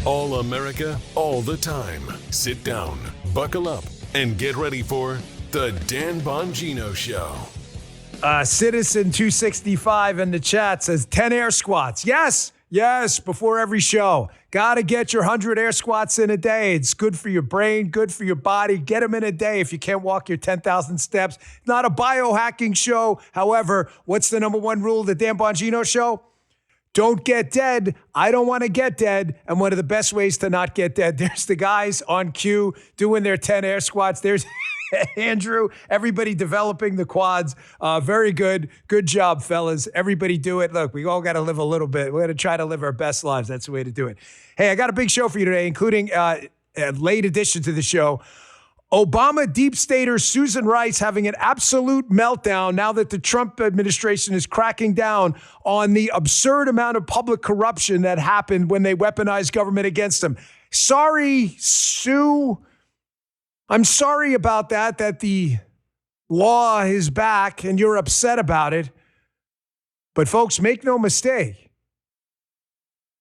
All America, all the time. Sit down, buckle up, and get ready for The Dan Bongino Show. Citizen 265 in the chat says 10 air squats. Yes, before every show. Got to get your 100 air squats in a day. It's good for your brain, good for your body. Get them in a day if you can't walk your 10,000 steps. Not a biohacking show. However, what's the number one rule of the Dan Bongino Show? Don't get dead. I don't want to get dead. And one of the best ways to not get dead, there's the guys on cue doing their 10 air squats. There's Andrew, everybody developing the quads. Very good. Good job, fellas. Everybody do it. Look, we all got to live a little bit. We're going to try to live our best lives. That's the way to do it. Hey, I got a big show for you today, including a late addition to the show. Obama deep stater Susan Rice having an absolute meltdown now that the Trump administration is cracking down on the absurd amount of public corruption that happened when they weaponized government against them. Sorry, Sue. I'm sorry about that the law is back and you're upset about it. But folks, make no mistake.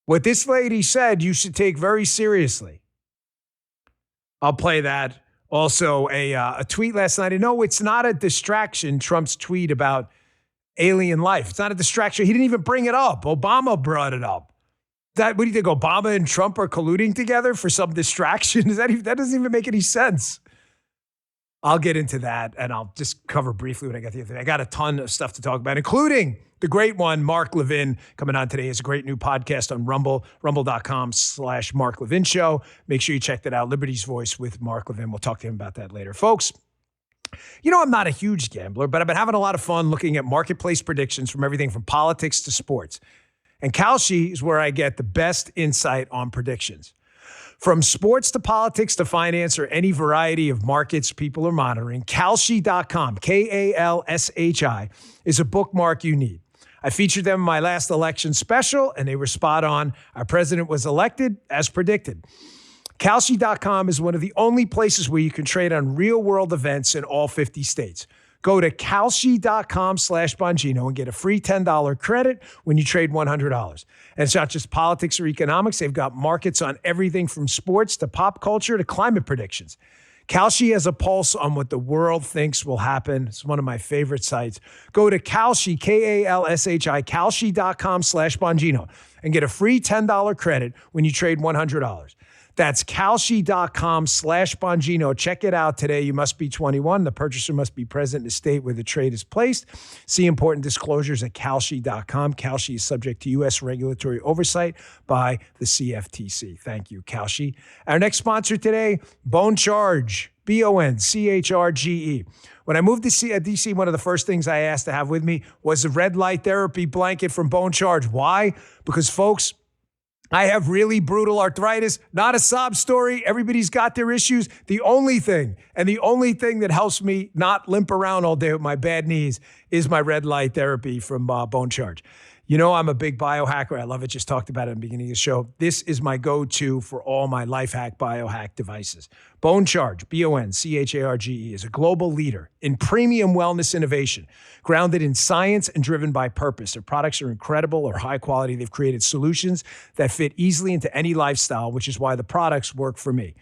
What this lady said, you should take very seriously. I'll play that. Also, a tweet last night. And no, it's not a distraction, Trump's tweet about alien life. It's not a distraction. He didn't even bring it up. Obama brought it up. What do you think, Obama and Trump are colluding together for some distraction? That doesn't even make any sense. I'll get into that, and I'll just cover briefly what I got the other day. I got a ton of stuff to talk about, including the great one, Mark Levin, coming on today. It's a great new podcast on Rumble, rumble.com/Mark Levin Show. Make sure you check that out, Liberty's Voice with Mark Levin. We'll talk to him about that later. Folks, you know I'm not a huge gambler, but I've been having a lot of fun looking at marketplace predictions from everything from politics to sports. And Kalshi is where I get the best insight on predictions. From sports to politics to finance or any variety of markets people are monitoring, Kalshi.com, Kalshi, is a bookmark you need. I featured them in my last election special, and they were spot on. Our president was elected as predicted. Kalshi.com is one of the only places where you can trade on real-world events in all 50 states. Go to Kalshi.com/Bongino and get a free $10 credit when you trade $100. And it's not just politics or economics. They've got markets on everything from sports to pop culture to climate predictions. Kalshi has a pulse on what the world thinks will happen. It's one of my favorite sites. Go to Kalshi, Kalshi, Kalshi.com/Bongino and get a free $10 credit when you trade $100. That's Kalshi.com/Bongino. Check it out today. You must be 21. The purchaser must be present in the state where the trade is placed. See important disclosures at Kalshi.com. Kalshi is subject to U.S. regulatory oversight by the CFTC. Thank you, Kalshi. Our next sponsor today, Bone Charge, Boncharge. When I moved to DC, one of the first things I asked to have with me was a red light therapy blanket from Bone Charge. Why? Because, folks, I have really brutal arthritis, not a sob story. Everybody's got their issues. The only thing that helps me not limp around all day with my bad knees is my red light therapy from Bone Charge. You know, I'm a big biohacker. I love it. Just talked about it at the beginning of the show. This is my go-to for all my life hack, biohack devices. Bone Charge, Boncharge, is a global leader in premium wellness innovation, grounded in science and driven by purpose. Their products are incredible or high quality. They've created solutions that fit easily into any lifestyle, which is why the products work for me.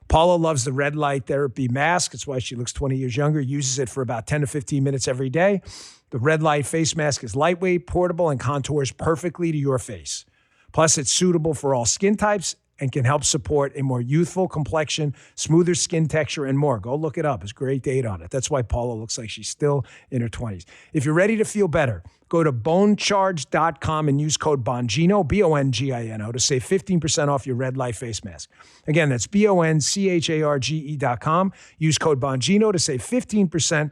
Paula loves the red light therapy mask. That's why she looks 20 years younger, uses it for about 10 to 15 minutes every day. The red light face mask is lightweight, portable, and contours perfectly to your face. Plus, it's suitable for all skin types and can help support a more youthful complexion, smoother skin texture, and more. Go look it up. There's great data on it. That's why Paula looks like she's still in her 20s. If you're ready to feel better, go to bonecharge.com and use code Bongino, Bongino, to save 15% off your red light face mask. Again, that's Boncharge.com. Use code Bongino to save 15%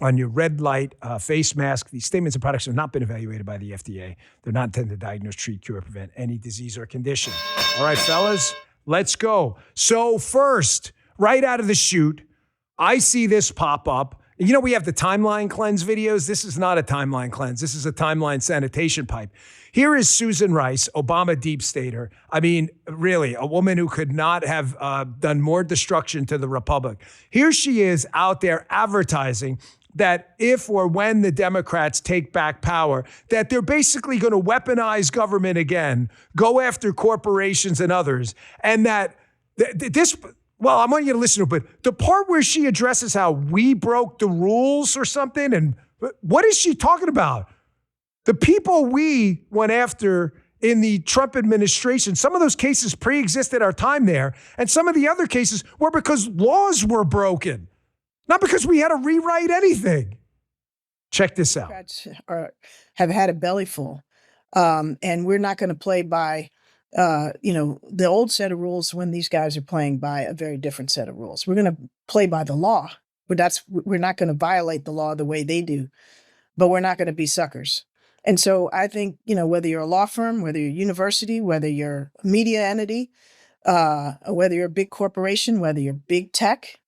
on your red light face mask. These statements and products have not been evaluated by the FDA. They're not intended to diagnose, treat, cure, or prevent any disease or condition. All right, fellas, let's go. So first, right out of the chute, I see this pop up. You know, we have the timeline cleanse videos. This is not a timeline cleanse. This is a timeline sanitation pipe. Here is Susan Rice, Obama deep stater. I mean, really, a woman who could not have done more destruction to the republic. Here she is out there advertising that if or when the Democrats take back power, that they're basically going to weaponize government again, go after corporations and others, and that this, well, I want you to listen to it, but the part where she addresses how we broke the rules or something, and what is she talking about? The people we went after in the Trump administration, some of those cases pre-existed our time there, and some of the other cases were because laws were broken, not because we had to rewrite anything. Check this out. Have had a belly full, and we're not going to play by, the old set of rules when these guys are playing by a very different set of rules. We're going to play by the law, but we're not going to violate the law the way they do, but we're not going to be suckers. And so I think, whether you're a law firm, whether you're a university, whether you're a media entity, whether you're a big corporation, whether you're big tech,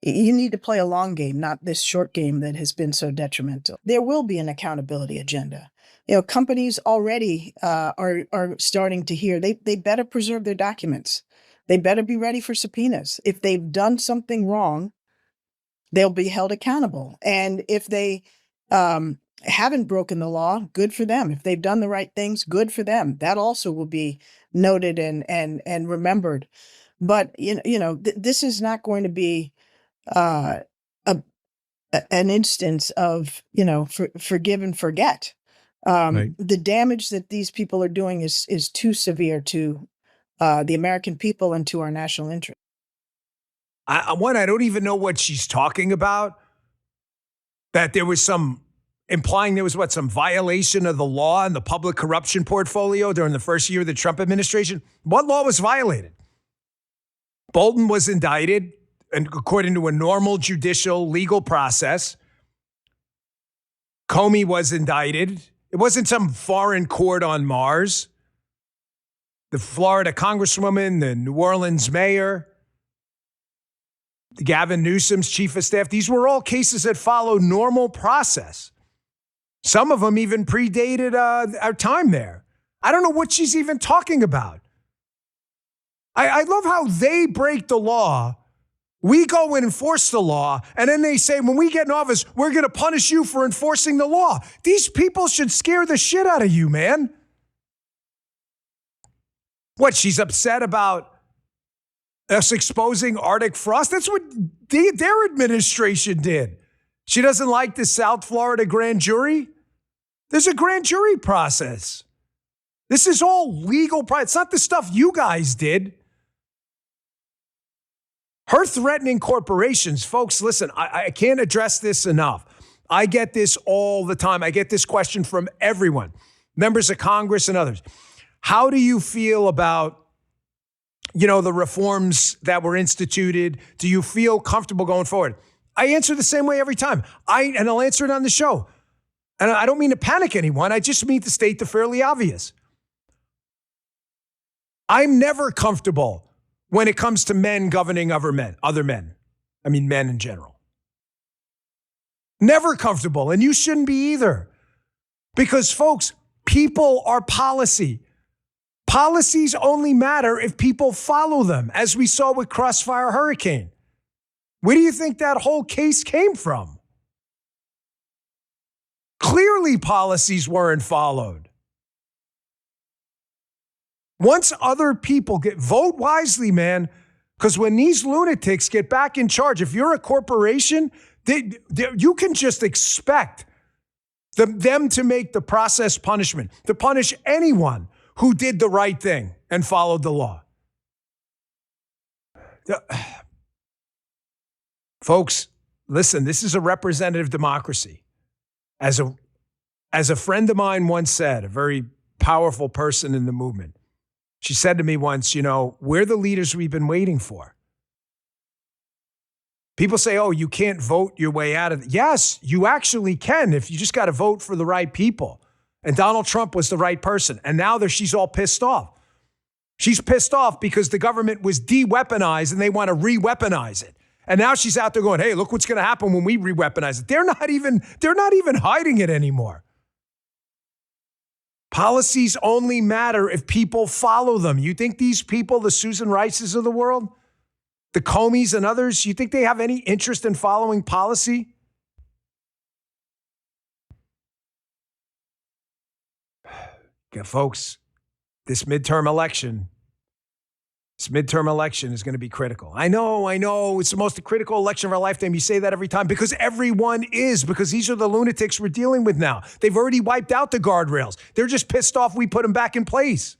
you need to play a long game, not this short game that has been so detrimental. There will be an accountability agenda. Companies already are starting to hear they better preserve their documents. They better be ready for subpoenas. If they've done something wrong, they'll be held accountable. And if they haven't broken the law, good for them. If they've done the right things, good for them. That also will be noted and remembered. But this is not going to be an instance of forgive and forget. Right. The damage that these people are doing is too severe to the American people and to our national interest. I don't even know what she's talking about. That there was implying there was some violation of the law in the public corruption portfolio during the first year of the Trump administration. What law was violated? Bolton was indicted, and according to a normal judicial legal process. Comey was indicted. It wasn't some foreign court on Mars. The Florida congresswoman, the New Orleans mayor, Gavin Newsom's chief of staff, these were all cases that followed normal process. Some of them even predated our time there. I don't know what she's even talking about. I love how they break the law. We go and enforce the law, and then they say, when we get in office, we're going to punish you for enforcing the law. These people should scare the shit out of you, man. What, she's upset about us exposing Arctic frost? That's what their administration did. She doesn't like the South Florida grand jury? There's a grand jury process. This is all legal. It's not the stuff you guys did. Her threatening corporations, folks, listen, I can't address this enough. I get this all the time. I get this question from everyone, members of Congress and others. How do you feel about, the reforms that were instituted? Do you feel comfortable going forward? I answer the same way every time. And I'll answer it on the show. And I don't mean to panic anyone. I just mean to state the fairly obvious. I'm never comfortable when it comes to men governing other men. I mean, men in general. Never comfortable. And you shouldn't be either. Because, folks, people are policy. Policies only matter if people follow them, as we saw with Crossfire Hurricane. Where do you think that whole case came from? Clearly, policies weren't followed. Once other people vote wisely, man, because when these lunatics get back in charge, if you're a corporation, you can just expect them to make the process punishment, to punish anyone who did the right thing and followed the law. Folks, listen, this is a representative democracy. As a friend of mine once said, a very powerful person in the movement, she said to me once, we're the leaders we've been waiting for. People say, oh, you can't vote your way out of it. Yes, you actually can if you just got to vote for the right people. And Donald Trump was the right person. And now she's all pissed off. She's pissed off because the government was de-weaponized and they want to re-weaponize it. And now she's out there going, hey, look what's going to happen when we re-weaponize it. They're not even hiding it anymore. Policies only matter if people follow them. You think these people, the Susan Rices of the world, the Comeys and others, you think they have any interest in following policy? Folks, this midterm election is going to be critical. I know. It's the most critical election of our lifetime. You say that every time because everyone is, because these are the lunatics we're dealing with now. They've already wiped out the guardrails. They're just pissed off we put them back in place.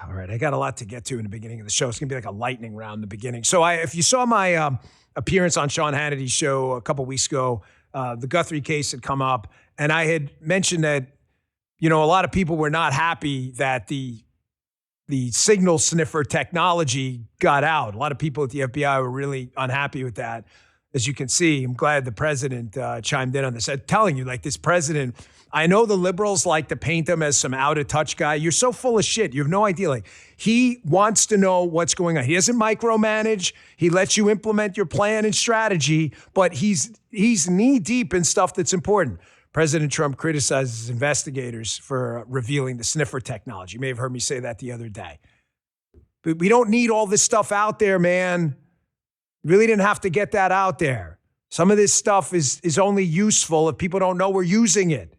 All right, I got a lot to get to in the beginning of the show. It's going to be like a lightning round in the beginning. So if you saw my appearance on Sean Hannity's show a couple weeks ago, the Guthrie case had come up, and I had mentioned that, a lot of people were not happy that the signal sniffer technology got out. A lot of people at the FBI were really unhappy with that. As you can see, I'm glad the president chimed in on this. I'm telling you, this president, I know the liberals like to paint him as some out-of-touch guy. You're so full of shit. You have no idea. He wants to know what's going on. He doesn't micromanage. He lets you implement your plan and strategy, but he's knee-deep in stuff that's important. President Trump criticizes investigators for revealing the sniffer technology. You may have heard me say that the other day. But we don't need all this stuff out there, man. Really didn't have to get that out there. Some of this stuff is only useful if people don't know we're using it.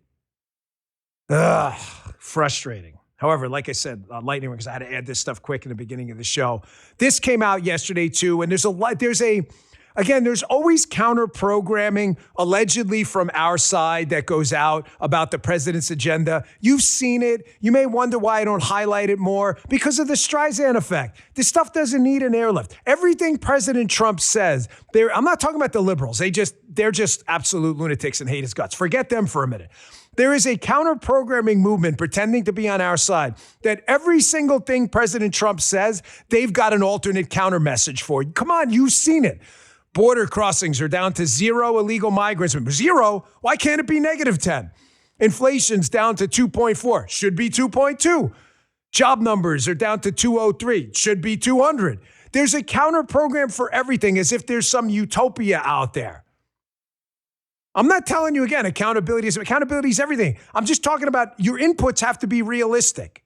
Ugh, frustrating. However, like I said, lightning because I had to add this stuff quick in the beginning of the show. This came out yesterday too, and there's always counter-programming allegedly from our side that goes out about the president's agenda. You've seen it. You may wonder why I don't highlight it more because of the Streisand effect. This stuff doesn't need an airlift. Everything President Trump says, I'm not talking about the liberals. They're just absolute lunatics and hate his guts. Forget them for a minute. There is a counter-programming movement pretending to be on our side that every single thing President Trump says, they've got an alternate counter message for. Come on, you've seen it. Border crossings are down to 0 illegal migrants. 0? Why can't it be -10? Inflation's down to 2.4. Should be 2.2. Job numbers are down to 203. Should be 200. There's a counter program for everything as if there's some utopia out there. I'm not telling you again, accountability is everything. I'm just talking about your inputs have to be realistic.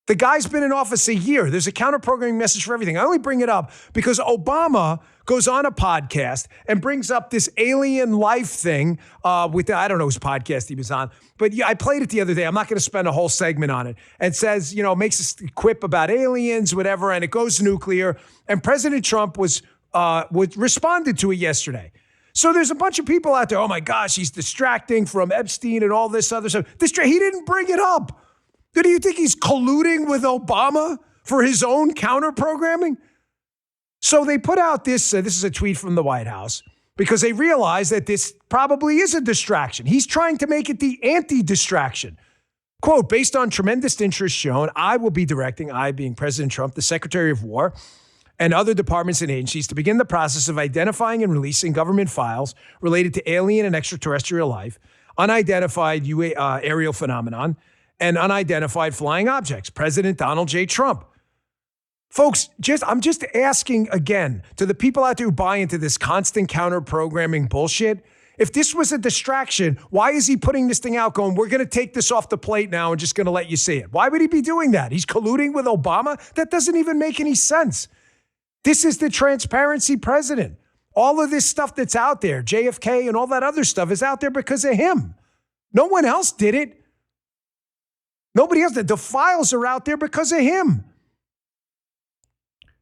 The guy's been in office a year. There's a counter-programming message for everything. I only bring it up because Obama goes on a podcast and brings up this alien life thing I don't know whose podcast he was on, but yeah, I played it the other day. I'm not going to spend a whole segment on it. And says, makes this quip about aliens, whatever, and it goes nuclear. And President Trump responded to it yesterday. So there's a bunch of people out there, oh my gosh, he's distracting from Epstein and all this other stuff. He didn't bring it up. Do you think he's colluding with Obama for his own counter-programming? So they put out this is a tweet from the White House, because they realize that this probably is a distraction. He's trying to make it the anti-distraction. Quote, based on tremendous interest shown, I will be directing, I being President Trump, the Secretary of War, and other departments and agencies to begin the process of identifying and releasing government files related to alien and extraterrestrial life, unidentified aerial phenomenon, and unidentified flying objects. President Donald J. Trump. Folks, I'm just asking again to the people out there who buy into this constant counter-programming bullshit, if this was a distraction, why is he putting this thing out going, we're going to take this off the plate now and just going to let you see it? Why would he be doing that? He's colluding with Obama? That doesn't even make any sense. This is the transparency president. All of this stuff that's out there, JFK and all that other stuff is out there because of him. No one else did it. Nobody else did. The files are out there because of him.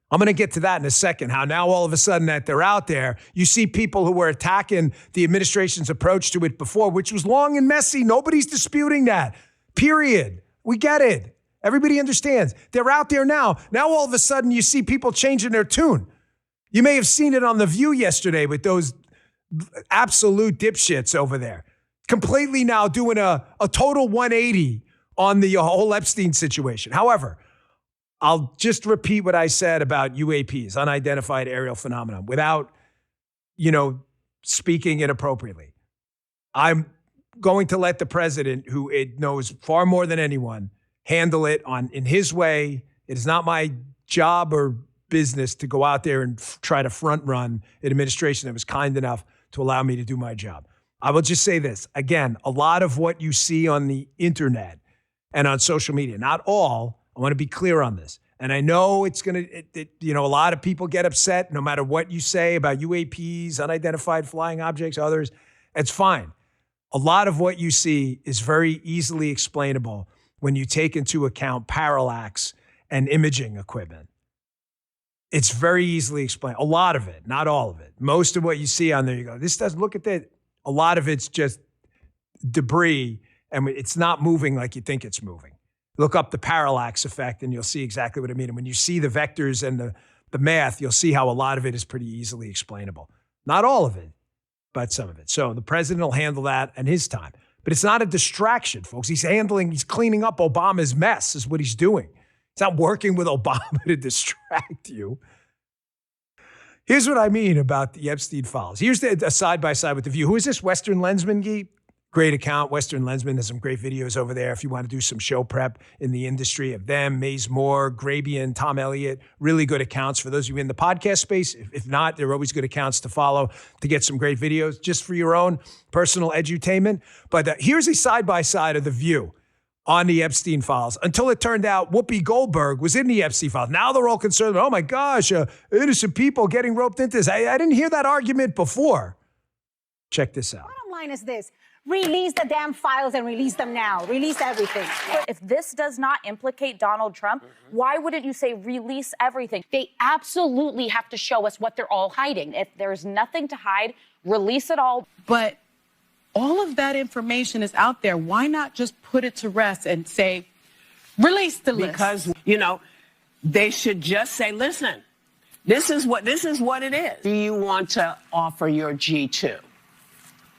I'm going to get to that in a second, how now all of a sudden that they're out there, you see people who were attacking the administration's approach to it before, which was long and messy. Nobody's disputing that, period. We get it. Everybody understands. They're out there now. Now all of a sudden you see people changing their tune. You may have seen it on The View yesterday with those absolute dipshits over there. Completely now doing a total 180 on the whole Epstein situation. However, I'll just repeat what I said about UAPs, unidentified aerial phenomenon, without, speaking inappropriately. I'm going to let the president, who it knows far more than anyone, handle it in his way. It is not my job or business to go out there and try to front run an administration that was kind enough to allow me to do my job. I will just say this. Again, a lot of what you see on the internet and on social media, not all, I want to be clear on this. And I know it's going to, a lot of people get upset no matter what you say about UAPs, unidentified flying objects, others. It's fine. a lot of what you see is very easily explainable when you take into account parallax and imaging equipment. It's very easily explained. A lot of it, not all of it. Most of what you see on there, you go, this doesn't look at that. A lot of it's just debris, and it's not moving like you think it's moving. Look up the parallax effect, and you'll see exactly what I mean. And when you see the vectors and the math, you'll see how a lot of it is pretty easily explainable. Not all of it, but some of it. So the president will handle that in his time. But it's not a distraction, folks. He's cleaning up Obama's mess is what he's doing. It's not working with Obama to distract you. Here's what I mean about the Epstein files. Here's a side-by-side with The View. Who is this? Western Lensman, Gee? Great account. Western Lensman has some great videos over there if you want to do some show prep in the industry of them, Maze Moore, Grabian, Tom Elliott. Really good accounts for those of you in the podcast space. If not, they're always good accounts to follow to get some great videos just for your own personal edutainment. But here's a side-by-side of The View on the Epstein files until it turned out Whoopi Goldberg was in the Epstein files. Now they're all concerned, oh my gosh, innocent people getting roped into this. I didn't hear that argument before. Check this out. Bottom line is this. Release the damn files and release them now. Release everything. If this does not implicate Donald Trump, why wouldn't you say release everything? They absolutely have to show us what they're all hiding. If there's nothing to hide, release it all. But all of that information is out there. Why not just put it to rest and say, release the list? Because, they should just say, listen, this is what it is. Do you want to offer your G2?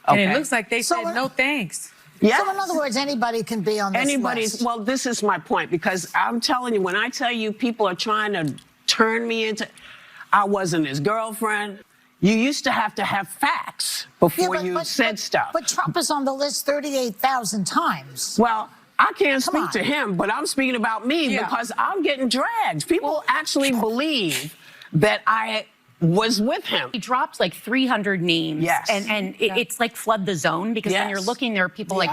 And it looks like they said no thanks. Yeah. So in other words, anybody can be on this list. Well, this is my point, because I'm telling you, when I tell you people are trying to turn me into, I wasn't his girlfriend. You used to have facts before you said stuff. But Trump is on the list 38,000 times. Well, I can't speak to him, but I'm speaking about me because I'm getting dragged. People actually believe that I was with him. He drops like 300 names. Yes. And it's like flood the zone, because when you're looking, there are people like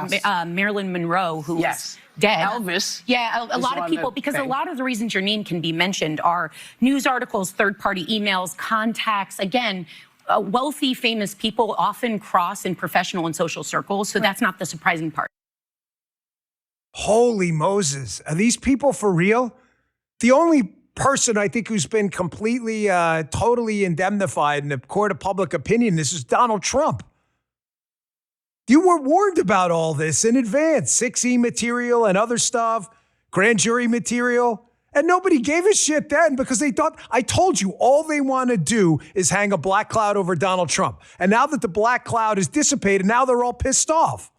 Marilyn Monroe, who is dead. Elvis. Yeah, a lot of people, because a lot of the reasons your name can be mentioned are news articles, third-party emails, contacts. Again, wealthy, famous people often cross in professional and social circles, so that's not the surprising part. Holy Moses. Are these people for real? The only person I think who's been completely, totally indemnified in the court of public opinion, this is Donald Trump. You were warned about all this in advance, 6E material and other stuff, grand jury material, and nobody gave a shit then because they thought, I told you, all they want to do is hang a black cloud over Donald Trump. And now that the black cloud is dissipated, now they're all pissed off.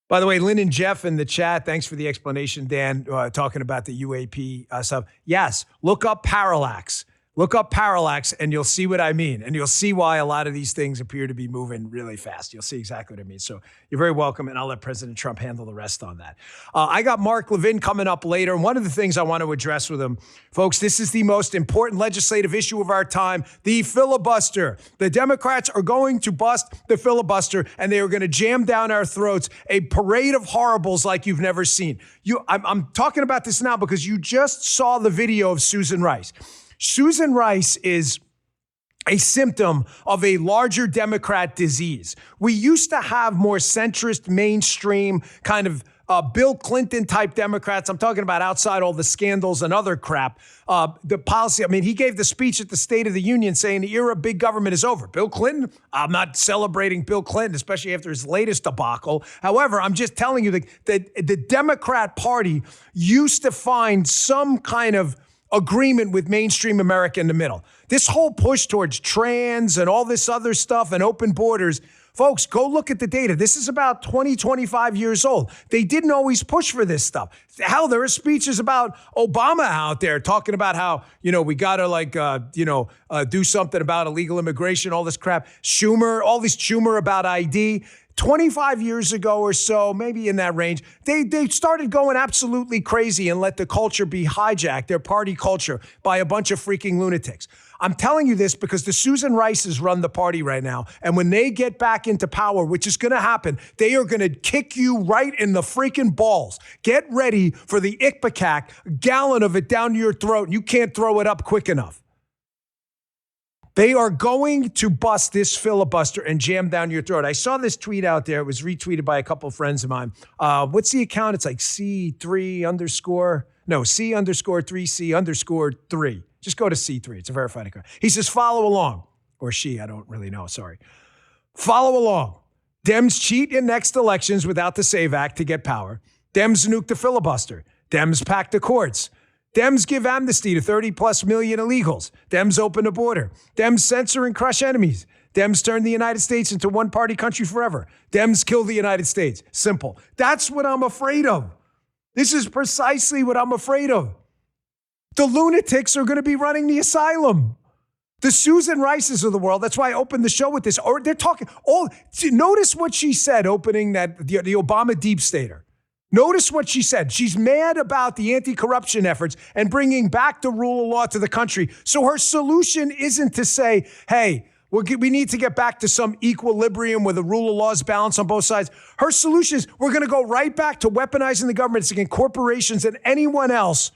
By the way, Lynn and Jeff in the chat, thanks for the explanation, Dan, talking about the UAP stuff. Yes, look up parallax. Look up parallax and you'll see what I mean. And you'll see why a lot of these things appear to be moving really fast. You'll see exactly what I mean. So you're very welcome, and I'll let President Trump handle the rest on that. I got Mark Levin coming up later. And one of the things I want to address with him, folks, this is the most important legislative issue of our time, the filibuster. The Democrats are going to bust the filibuster, and they are going to jam down our throats a parade of horribles like you've never seen. I'm talking about this now because you just saw the video of Susan Rice. Susan Rice is a symptom of a larger Democrat disease. We used to have more centrist, mainstream, kind of Bill Clinton type Democrats. I'm talking about outside all the scandals and other crap. The policy, I mean, he gave the speech at the State of the Union saying the era of big government is over. Bill Clinton, I'm not celebrating Bill Clinton, especially after his latest debacle. However, I'm just telling you that the Democrat Party used to find some kind of agreement with mainstream America in the middle. This whole push towards trans and all this other stuff and open borders, folks, go look at the data. This is about 20, 25 years old. They didn't always push for this stuff. Hell, there are speeches about Obama out there talking about how, we got to do something about illegal immigration, all this crap. Schumer about ID. 25 years ago or so, maybe in that range, they started going absolutely crazy and let the culture be hijacked, their party culture, by a bunch of freaking lunatics. I'm telling you this because the Susan Rices run the party right now. And when they get back into power, which is going to happen, they are going to kick you right in the freaking balls. Get ready for the Ipecac, a gallon of it down your throat. You can't throw it up quick enough. They are going to bust this filibuster and jam down your throat. I saw this tweet out there. It was retweeted by a couple of friends of mine. What's the account? It's like C_3C_3C_3. Just go to C3. It's a verified account. He says, follow along. Or she, I don't really know. Sorry. Follow along. Dems cheat in next elections without the SAVE Act to get power. Dems nuke the filibuster. Dems pack the courts. Dems give amnesty to 30+ million illegals. Dems open the border. Dems censor and crush enemies. Dems turn the United States into one-party country forever. Dems kill the United States. Simple. That's what I'm afraid of. This is precisely what I'm afraid of. The lunatics are going to be running the asylum. The Susan Rices of the world. That's why I opened the show with this. Or they're talking. Notice what she said opening the Obama deep stater. Notice what she said. She's mad about the anti-corruption efforts and bringing back the rule of law to the country. So her solution isn't to say, hey, we need to get back to some equilibrium where the rule of law is balanced on both sides. Her solution is we're going to go right back to weaponizing the government against corporations and anyone else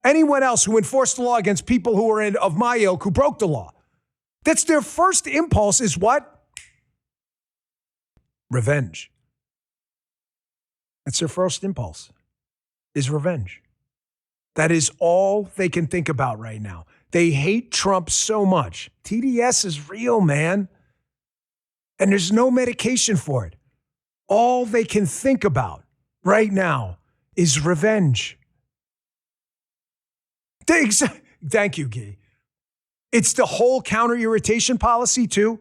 who enforced the law against people who are of my ilk who broke the law. That's their first impulse is what? Revenge. That's their first impulse, is revenge. That is all they can think about right now. They hate Trump so much. TDS is real, man. And there's no medication for it. All they can think about right now is revenge. Thank you, Guy. It's the whole counter-irritation policy, too.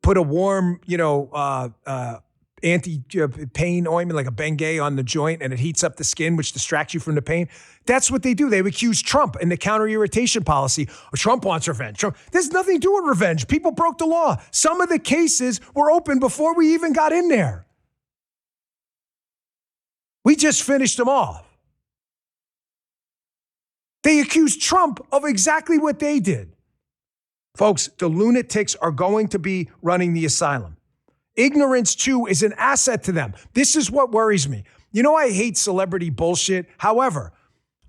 Put a warm, anti-pain ointment like a Bengay on the joint and it heats up the skin, which distracts you from the pain. That's what they do. They accuse Trump in the counter-irritation policy. Trump wants revenge. There's nothing to do with revenge. People broke the law. Some of the cases were open before we even got in there. We just finished them off. They accused Trump of exactly what they did. Folks, the lunatics are going to be running the asylum. Ignorance, too, is an asset to them. This is what worries me. You know, I hate celebrity bullshit. However,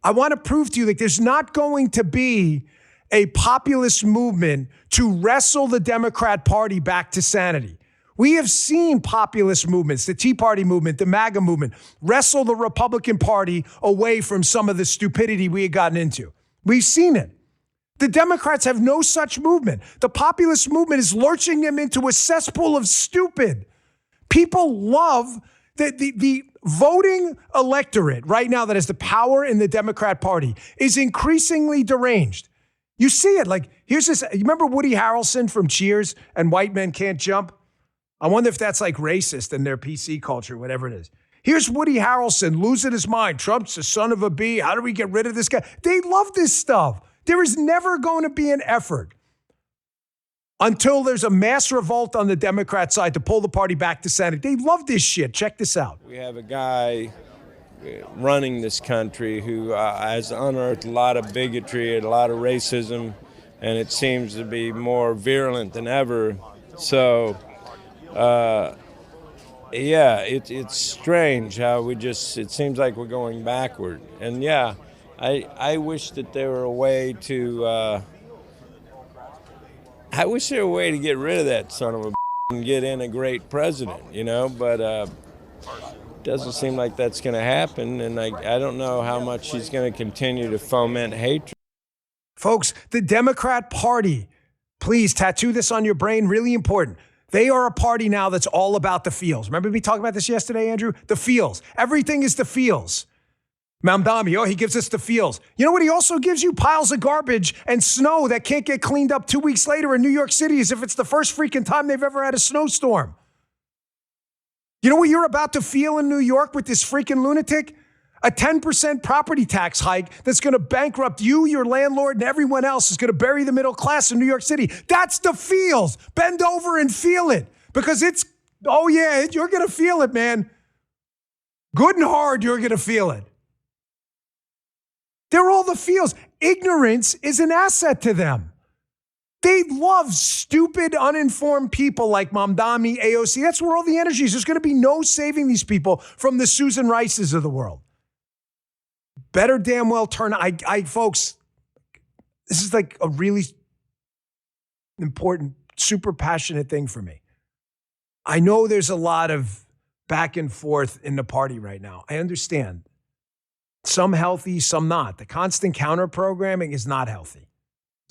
I want to prove to you that there's not going to be a populist movement to wrestle the Democrat Party back to sanity. We have seen populist movements, the Tea Party movement, the MAGA movement, wrestle the Republican Party away from some of the stupidity we had gotten into. We've seen it. The Democrats have no such movement. The populist movement is lurching them into a cesspool of stupid. People love the voting electorate right now that has the power in the Democrat Party is increasingly deranged. You see it. Like, here's this. You remember Woody Harrelson from Cheers and White Men Can't Jump? I wonder if that's like racist in their PC culture, whatever it is. Here's Woody Harrelson losing his mind. Trump's the son of a bee. How do we get rid of this guy? They love this stuff. There is never going to be an effort until there's a mass revolt on the Democrat side to pull the party back to Senate. They love this shit. Check this out. We have a guy running this country who has unearthed a lot of bigotry and a lot of racism, and it seems to be more virulent than ever. So, it's strange how it seems like we're going backward. And yeah, I wish that there were a way to, get rid of that son of a and get in a great president, but it doesn't seem like that's going to happen, and I don't know how much he's going to continue to foment hatred. Folks, the Democrat Party, please tattoo this on your brain, really important. They are a party now that's all about the feels. Remember we talked about this yesterday, Andrew? The feels. Everything is the feels. Mamdani, he gives us the feels. You know what he also gives you? Piles of garbage and snow that can't get cleaned up 2 weeks later in New York City as if it's the first freaking time they've ever had a snowstorm. You know what you're about to feel in New York with this freaking lunatic? A 10% property tax hike that's going to bankrupt you, your landlord, and everyone else is going to bury the middle class in New York City. That's the feels. Bend over and feel it because you're going to feel it, man. Good and hard, you're going to feel it. They're all the feels. Ignorance is an asset to them. They love stupid, uninformed people like Mamdani, AOC. That's where all the energy is. There's going to be no saving these people from the Susan Rices of the world. Better damn well turn. Folks, this is like a really important, super passionate thing for me. I know there's a lot of back and forth in the party right now. I understand. Some healthy, some not. The constant counter programming is not healthy.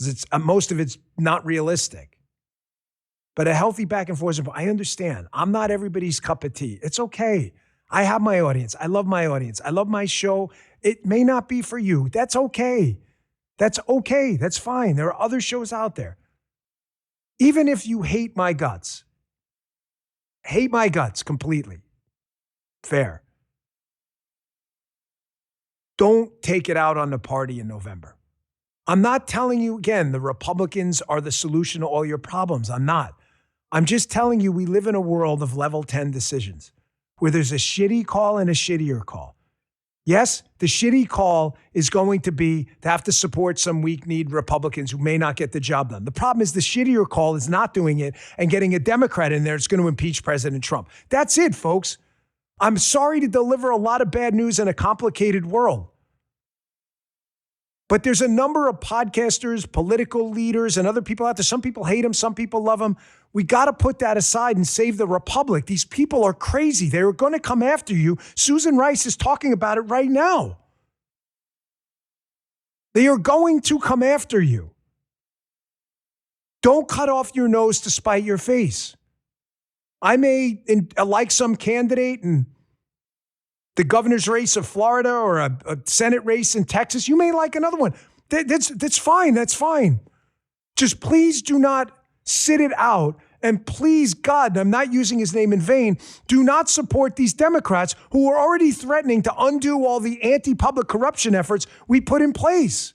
It's, most of it's not realistic. But a healthy back and forth, I understand. I'm not everybody's cup of tea. It's okay. I have my audience. I love my audience. I love my show. It may not be for you. That's okay. That's okay. That's fine. There are other shows out there. Even if you hate my guts completely. Fair. Don't take it out on the party in November. I'm not telling you, again, the Republicans are the solution to all your problems. I'm not. I'm just telling you we live in a world of level 10 decisions where there's a shitty call and a shittier call. Yes, the shitty call is going to be to have to support some weak-kneed Republicans who may not get the job done. The problem is the shittier call is not doing it and getting a Democrat in there that's going to impeach President Trump. That's it, folks. I'm sorry to deliver a lot of bad news in a complicated world. But there's a number of podcasters, political leaders, and other people out there. Some people hate them, some people love them. We got to put that aside and save the republic. These people are crazy. They're going to come after you. Susan Rice is talking about it right now. They are going to come after you. Don't cut off your nose to spite your face. I may like some candidate in the governor's race of Florida or a Senate race in Texas. You may like another one. That's fine. That's fine. Just please do not sit it out. And please, God, I'm not using his name in vain, do not support these Democrats who are already threatening to undo all the anti-public corruption efforts we put in place.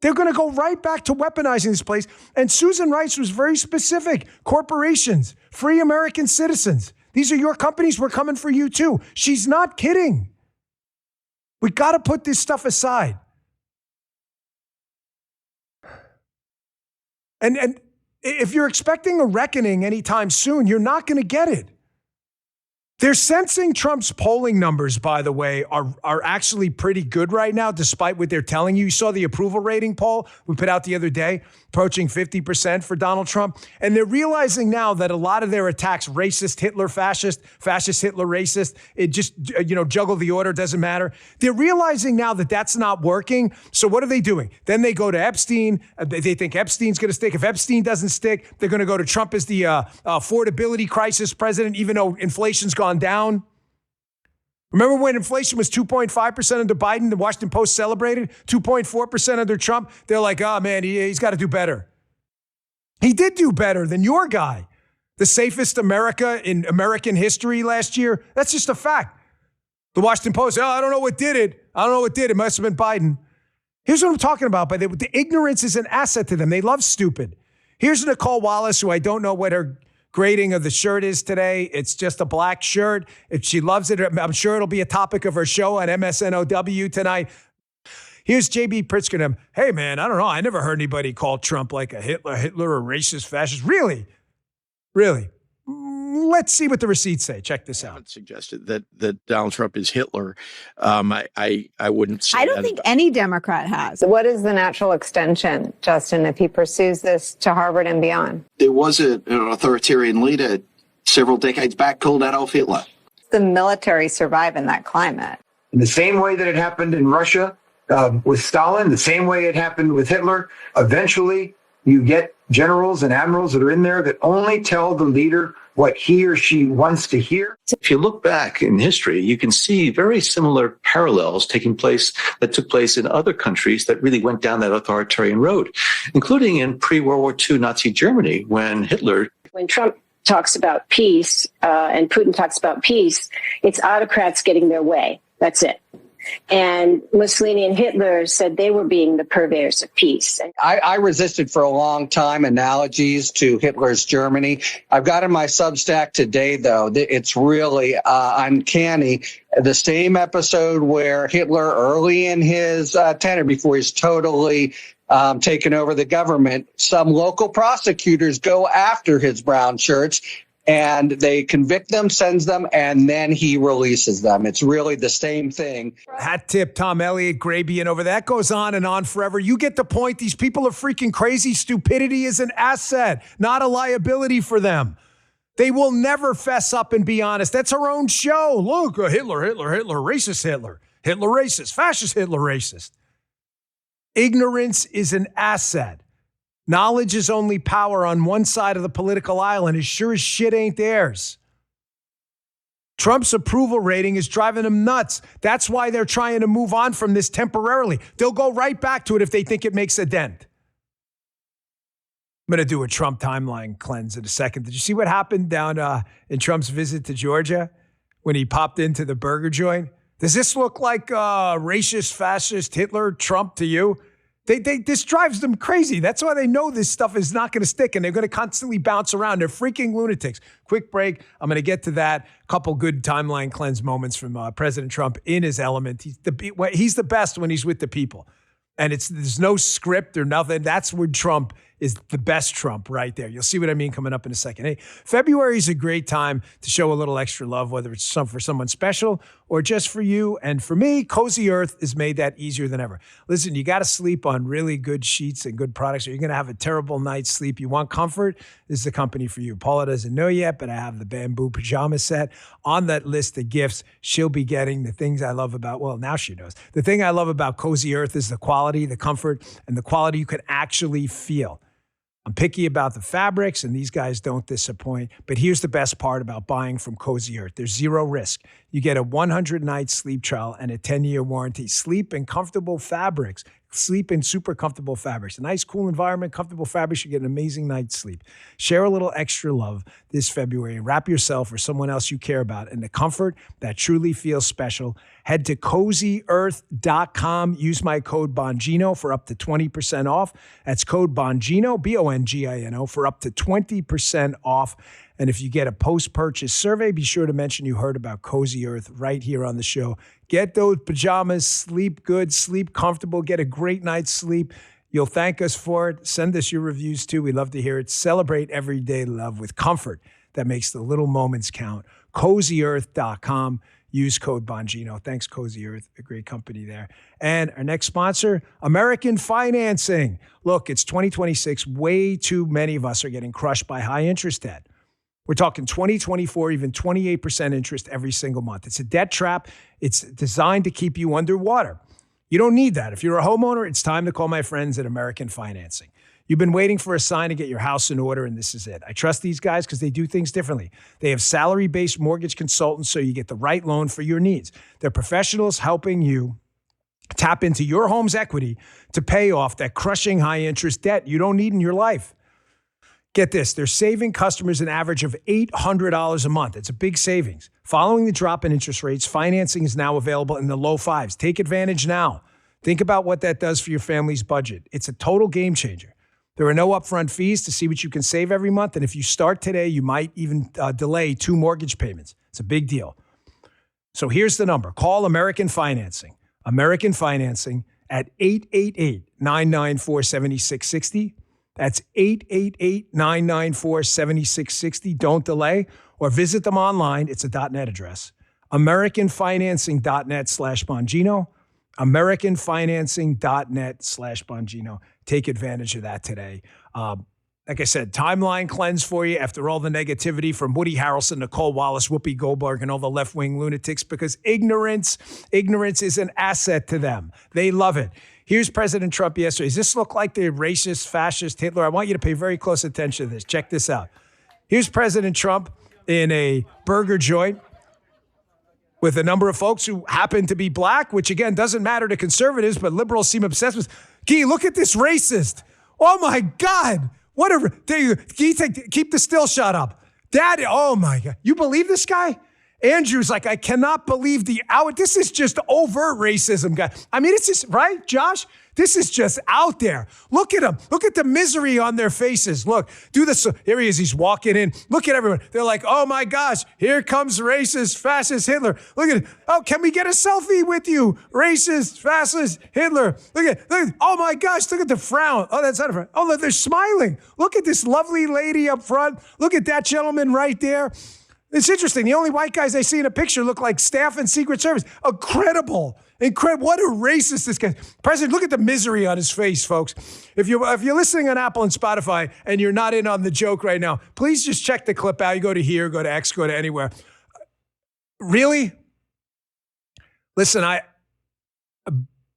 They're going to go right back to weaponizing this place. And Susan Rice was very specific. Corporations, free American citizens. These are your companies. We're coming for you too. She's not kidding. We got to put this stuff aside. And if you're expecting a reckoning anytime soon, you're not going to get it. They're sensing Trump's polling numbers, by the way, are actually pretty good right now, despite what they're telling you. You saw the approval rating poll we put out the other day, approaching 50% for Donald Trump. And they're realizing now that a lot of their attacks, racist, Hitler, fascist, Hitler, racist, it just, juggle the order, doesn't matter. They're realizing now that that's not working. So what are they doing? Then they go to Epstein. They think Epstein's going to stick. If Epstein doesn't stick, they're going to go to Trump as the affordability crisis president, even though inflation's gone down. Remember when inflation was 2.5% under Biden, the Washington Post celebrated 2.4% under Trump? They're like, oh man, he's got to do better. He did do better than your guy. The safest America in American history last year. That's just a fact. The Washington Post, I don't know what did it. It must have been Biden. Here's what I'm talking about. But the ignorance is an asset to them. They love stupid. Here's Nicole Wallace, who I don't know what her grading of the shirt is today. It's just a black shirt. If she loves it, I'm sure it'll be a topic of her show on MSNOW tonight. Here's JB Pritzker. Hey, man, I don't know. I never heard anybody call Trump like a Hitler, a racist, fascist. Really? Let's see what the receipts say. Check this out. I haven't suggested that Donald Trump is Hitler. I wouldn't say I don't think any Democrat has. What is the natural extension, Justin, if he pursues this to Harvard and beyond? There was an authoritarian leader several decades back called Adolf Hitler. The military survive in that climate. In the same way that it happened in Russia with Stalin, the same way it happened with Hitler, eventually you get generals and admirals that are in there that only tell the leader what he or she wants to hear. If you look back in history, you can see very similar parallels that took place in other countries that really went down that authoritarian road, including in pre-World War II Nazi Germany when Trump talks about peace and Putin talks about peace, it's autocrats getting their way. That's it. And Mussolini and Hitler said they were being the purveyors of peace. I resisted for a long time analogies to Hitler's Germany. I've got in my Substack today, though, it's really uncanny. The same episode where Hitler, early in his tenure, before he's totally taken over the government, some local prosecutors go after his brown shirts. and they convict them, sends them, and then he releases them. It's really the same thing. Hat tip, Tom Elliott, Gray being over. That goes on and on forever. You get the point. These people are freaking crazy. Stupidity is an asset, not a liability for them. They will never fess up and be honest. That's our own show. Look, Hitler, racist Hitler. Hitler racist, fascist Hitler racist. Ignorance is an asset. Knowledge is only power on one side of the political aisle, and as sure as shit ain't theirs. Trump's approval rating is driving them nuts. That's why they're trying to move on from this temporarily. They'll go right back to it if they think it makes a dent. I'm going to do a Trump timeline cleanse in a second. Did you see what happened down in Trump's visit to Georgia when he popped into the burger joint? Does this look like racist, fascist Hitler Trump to you? This drives them crazy. That's why they know this stuff is not going to stick, and they're going to constantly bounce around. They're freaking lunatics. Quick break. I'm going to get to that. A couple good timeline cleanse moments from President Trump in his element. He's the best when he's with the people. And there's no script or nothing. That's where Trump is the best Trump right there. You'll see what I mean coming up in a second. Hey, February is a great time to show a little extra love, whether it's for someone special or just for you. And for me, Cozy Earth has made that easier than ever. Listen, you got to sleep on really good sheets and good products, or you're going to have a terrible night's sleep. You want comfort? This is the company for you. Paula doesn't know yet, but I have the bamboo pajama set on that list of gifts she'll be getting. The things I love about, well, now she knows. The thing I love about Cozy Earth is the quality, the comfort, and the quality you can actually feel. I'm picky about the fabrics, and these guys don't disappoint. But here's the best part about buying from Cozy Earth. There's zero risk. You get a 100-night sleep trial and a 10-year warranty. Sleep in comfortable fabrics. Sleep in super comfortable fabrics. A nice, cool environment, comfortable fabrics. You get an amazing night's sleep. Share a little extra love this February and wrap yourself or someone else you care about in the comfort that truly feels special. Head to CozyEarth.com. Use my code Bongino for up to 20% off. That's code Bongino, Bongino, for up to 20% off. And if you get a post-purchase survey, be sure to mention you heard about Cozy Earth right here on the show. Get those pajamas, sleep good, sleep comfortable, get a great night's sleep. You'll thank us for it. Send us your reviews too. We love to hear it. Celebrate everyday love with comfort that makes the little moments count. CozyEarth.com. Use code Bongino. Thanks, Cozy Earth, a great company there. And our next sponsor, American Financing. Look, it's 2026. Way too many of us are getting crushed by high interest debt. We're talking 20, 24, even 28% interest every single month. It's a debt trap. It's designed to keep you underwater. You don't need that. If you're a homeowner, it's time to call my friends at American Financing. You've been waiting for a sign to get your house in order, and this is it. I trust these guys because they do things differently. They have salary-based mortgage consultants so you get the right loan for your needs. They're professionals helping you tap into your home's equity to pay off that crushing high-interest debt you don't need in your life. Get this, they're saving customers an average of $800 a month. It's a big savings. Following the drop in interest rates, financing is now available in the low fives. Take advantage now. Think about what that does for your family's budget. It's a total game changer. There are no upfront fees to see what you can save every month. And if you start today, you might even delay 2 mortgage payments. It's a big deal. So here's the number. Call American Financing. American Financing at 888-994-7660. That's 888-994-7660. Don't delay, or visit them online. It's a .net address. AmericanFinancing.net/Bongino. AmericanFinancing.net/Bongino. Take advantage of that today. Like I said, timeline cleanse for you after all the negativity from Woody Harrelson, Nicole Wallace, Whoopi Goldberg, and all the left-wing lunatics, because ignorance is an asset to them. They love it. Here's President Trump yesterday. Does this look like the racist, fascist Hitler? I want you to pay very close attention to this. Check this out. Here's President Trump in a burger joint with a number of folks who happen to be black, which, again, doesn't matter to conservatives, but liberals seem obsessed with. Gee, look at this racist. Oh, my God. Keep the still shot up. Daddy, oh, my God. You believe this guy? Andrew's like, I cannot believe this is just overt racism, guy. I mean, it's just, right, Josh? This is just out there. Look at them. Look at the misery on their faces. Look, do this. Here he is. He's walking in. Look at everyone. They're like, oh my gosh, here comes racist, fascist Hitler. Look at it. Oh, can we get a selfie with you? Racist, fascist Hitler. Look, oh my gosh, look at the frown. Oh, that's not a frown. Oh, look, they're smiling. Look at this lovely lady up front. Look at that gentleman right there. It's interesting. The only white guys I see in a picture look like staff and Secret Service. Incredible. What a racist this guy. President, look at the misery on his face, folks. If you're listening on Apple and Spotify and you're not in on the joke right now, please just check the clip out. You go to here, go to X, go to anywhere. Really? Listen,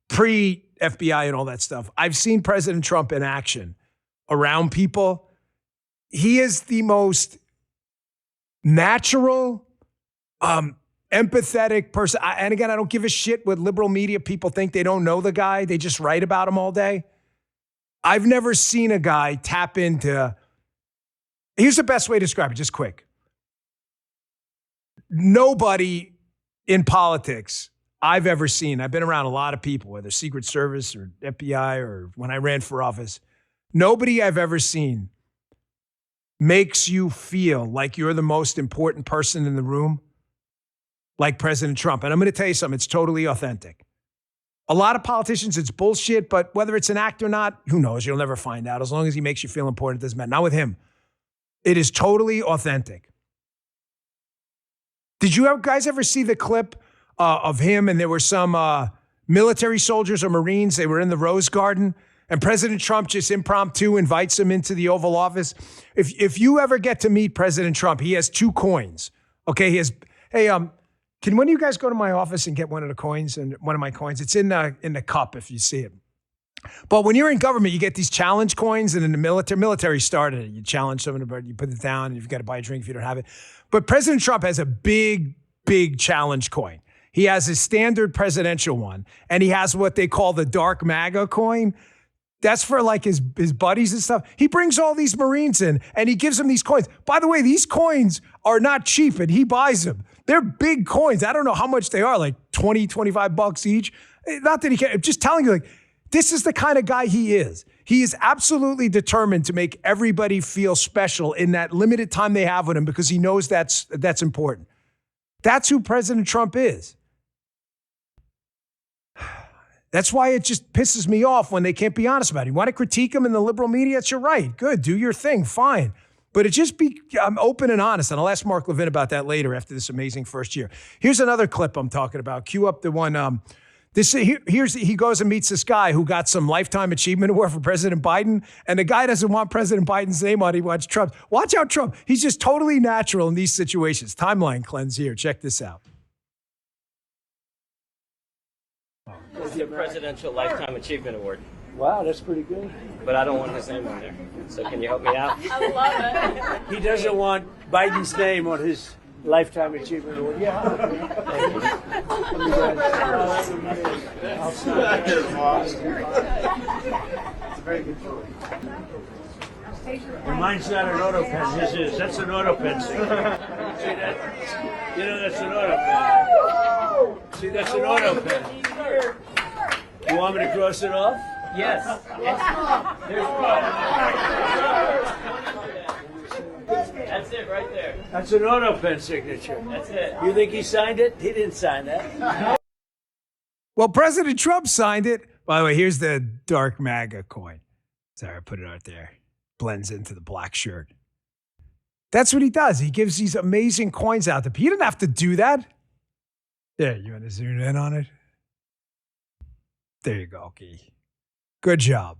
pre-FBI and all that stuff, I've seen President Trump in action around people. He is the most natural, empathetic person. And again, I don't give a shit what liberal media people think. They don't know the guy. They just write about him all day. I've never seen a guy tap into, here's the best way to describe it, just quick. Nobody in politics I've ever seen, I've been around a lot of people, whether Secret Service or FBI or when I ran for office, nobody I've ever seen makes you feel like you're the most important person in the room like President Trump. And I'm going to tell you something, it's totally authentic. A lot of politicians, it's bullshit, but whether it's an act or not, who knows? You'll never find out. As long as he makes you feel important, it doesn't matter. Not with him. It is totally authentic. Did you guys ever see the clip of him and there were some military soldiers or Marines, they were in the Rose Garden, and President Trump just impromptu invites him into the Oval Office? If you ever get to meet President Trump, he has 2 coins. Okay, he has, hey, can one of you guys go to my office and get one of the coins and one of my coins? It's in the cup if you see it. But when you're in government, you get these challenge coins, and in the military started it. You challenge someone, but you put it down, and you've got to buy a drink if you don't have it. But President Trump has a big challenge coin. He has his standard presidential one, and he has what they call the dark MAGA coin. That's for like his buddies and stuff. He brings all these Marines in, and he gives them these coins. By the way, these coins are not cheap, and he buys them. They're big coins. I don't know how much they are, like $20, $25 each. Not that he can. I'm just telling you, like, this is the kind of guy he is. He is absolutely determined to make everybody feel special in that limited time they have with him because he knows that's important. That's who President Trump is. That's why it just pisses me off when they can't be honest about it. You want to critique him in the liberal media? It's your right. Good. Do your thing. Fine. But I'm open and honest. And I'll ask Mark Levin about that later after this amazing first year. Here's another clip I'm talking about. Cue up the one. He goes and meets this guy who got some Lifetime Achievement Award for President Biden. And the guy doesn't want President Biden's name on it. He wants Trump. Watch out, Trump. He's just totally natural in these situations. Timeline cleanse here. Check this out. It's the Presidential Lifetime Achievement Award. Wow, that's pretty good. But I don't want his name on there. So can you help me out? I love it. He doesn't want Biden's name on his Lifetime Achievement Award. Yeah. I'll see It's a very good choice. And mine's not an auto pen. His is. That's an auto pen. See that? You know, that's an auto pen. See, that's an auto pen. You want me to cross it off? Yes. That's it right there. That's an auto pen signature. That's it. You think he signed it? He didn't sign that. Well, President Trump signed it. By the way, here's the dark MAGA coin. Sorry, I put it out there. Blends into the black shirt. That's what he does. He gives these amazing coins out to people. He didn't have to do that. There, you want to zoom in on it? There you go, Key. Good job.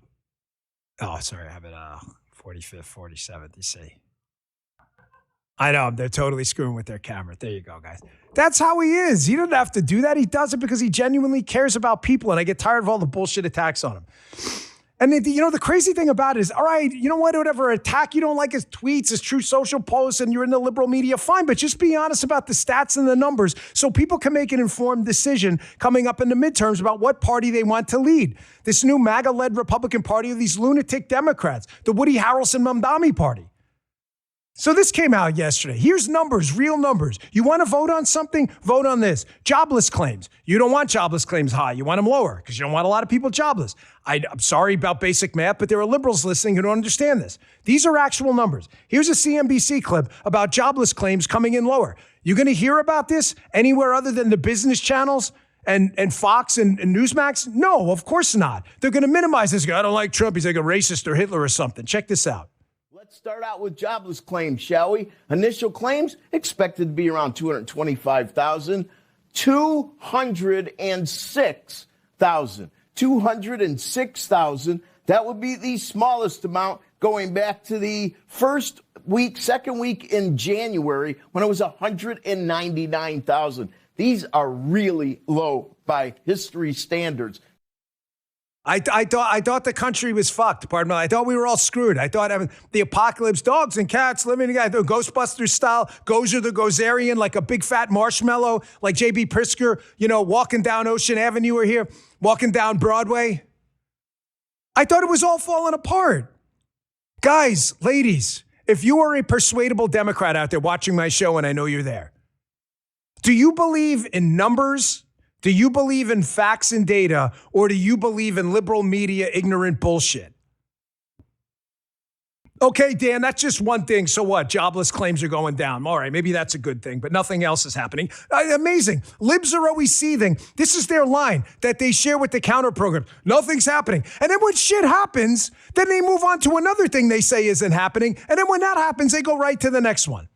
Oh, sorry, I have it 45th, 47th, you see. I know, they're totally screwing with their camera. There you go, guys. That's how he is. He doesn't have to do that. He does it because he genuinely cares about people, and I get tired of all the bullshit attacks on him. And the crazy thing about it is, all right, you know what, whatever attack you don't like his tweets, his True Social posts, and you're in the liberal media, fine, but just be honest about the stats and the numbers so people can make an informed decision coming up in the midterms about what party they want to lead. This new MAGA-led Republican Party or these lunatic Democrats, the Woody Harrelson Mamdani Party. So this came out yesterday. Here's numbers, real numbers. You want to vote on something? Vote on this. Jobless claims. You don't want jobless claims high. You want them lower because you don't want a lot of people jobless. I'm sorry about basic math, but there are liberals listening who don't understand this. These are actual numbers. Here's a CNBC clip about jobless claims coming in lower. You going to hear about this anywhere other than the business channels and Fox and Newsmax? No, of course not. They're going to minimize this guy. I don't like Trump. He's like a racist or Hitler or something. Check this out. Let's start out with jobless claims, shall we? Initial claims expected to be around 225,000, 206,000. 206,000. That would be the smallest amount going back to the second week in January when it was 199,000. These are really low by history standards. I thought the country was fucked. Pardon me. I thought we were all screwed. I thought the apocalypse, dogs and cats living together, Ghostbusters style, Gozer the Gozerian, like a big fat marshmallow, like J.B. Pritzker, walking down Ocean Avenue or here, walking down Broadway. I thought it was all falling apart. Guys, ladies, if you are a persuadable Democrat out there watching my show, and I know you're there, do you believe in numbers? Do you believe in facts and data, or do you believe in liberal media ignorant bullshit? Okay, Dan, that's just one thing. So what? Jobless claims are going down. All right, maybe that's a good thing, but nothing else is happening. Amazing. Libs are always seething. This is their line that they share with the counter program. Nothing's happening. And then when shit happens, then they move on to another thing they say isn't happening. And then when that happens, they go right to the next one.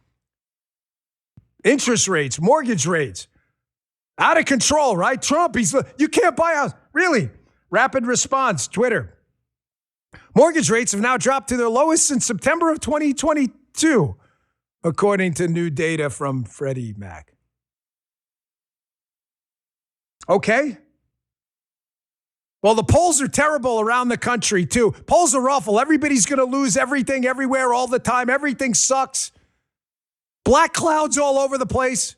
Interest rates, mortgage rates. Out of control, right? Trump, you can't buy a house. Really? Rapid response, Twitter. Mortgage rates have now dropped to their lowest since September of 2022, according to new data from Freddie Mac. Okay. Well, the polls are terrible around the country, too. Polls are awful. Everybody's going to lose everything, everywhere, all the time. Everything sucks. Black clouds all over the place.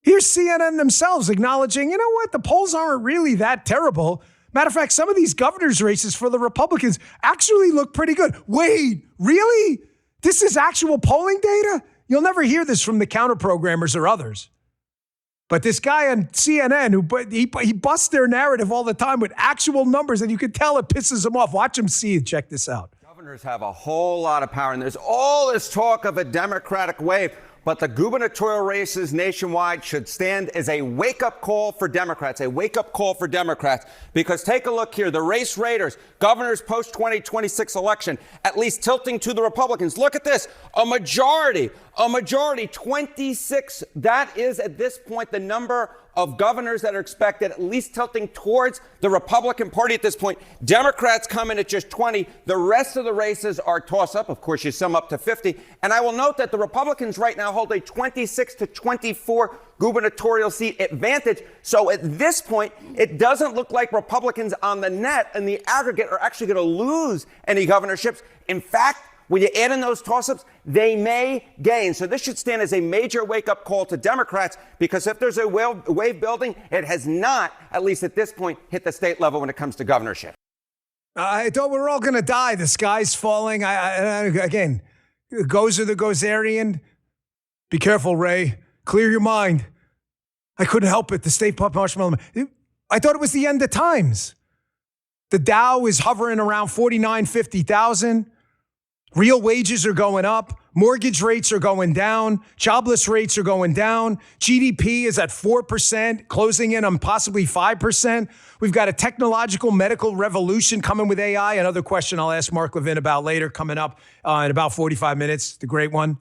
Here's CNN themselves acknowledging, you know what, the polls aren't really that terrible. Matter of fact, some of these governor's races for the Republicans actually look pretty good. Wait, really? This is actual polling data? You'll never hear this from the counter-programmers or others. But this guy on CNN, he busts their narrative all the time with actual numbers, and you can tell it pisses him off. Watch him see it. Check this out. Governors have a whole lot of power, and there's all this talk of a Democratic wave. But the gubernatorial races nationwide should stand as a wake-up call for Democrats, because take a look here. The race raiders, governors post-2026 election, at least tilting to the Republicans. Look at this. A majority, 26. That is, at this point, the number of governors that are expected, at least tilting towards the Republican Party at this point. Democrats come in at just 20. The rest of the races are toss-up. Of course, you sum up to 50. And I will note that the Republicans right now hold a 26 to 24 gubernatorial seat advantage. So at this point, it doesn't look like Republicans on the net and the aggregate are actually going to lose any governorships. In fact, when you add in those toss-ups, they may gain. So this should stand as a major wake-up call to Democrats, because if there's a wave building, it has not, at least at this point, hit the state level when it comes to governorship. I thought we were all going to die. The sky's falling. Again, Gozer the Gozerian. Be careful, Ray. Clear your mind. I couldn't help it. The state pup marshmallow. I thought it was the end of times. The Dow is hovering around 49, 50,000. Real wages are going up. Mortgage rates are going down. Jobless rates are going down. GDP is at 4%, closing in on possibly 5%. We've got a technological medical revolution coming with AI. Another question I'll ask Mark Levin about later, coming up in about 45 minutes. The great one.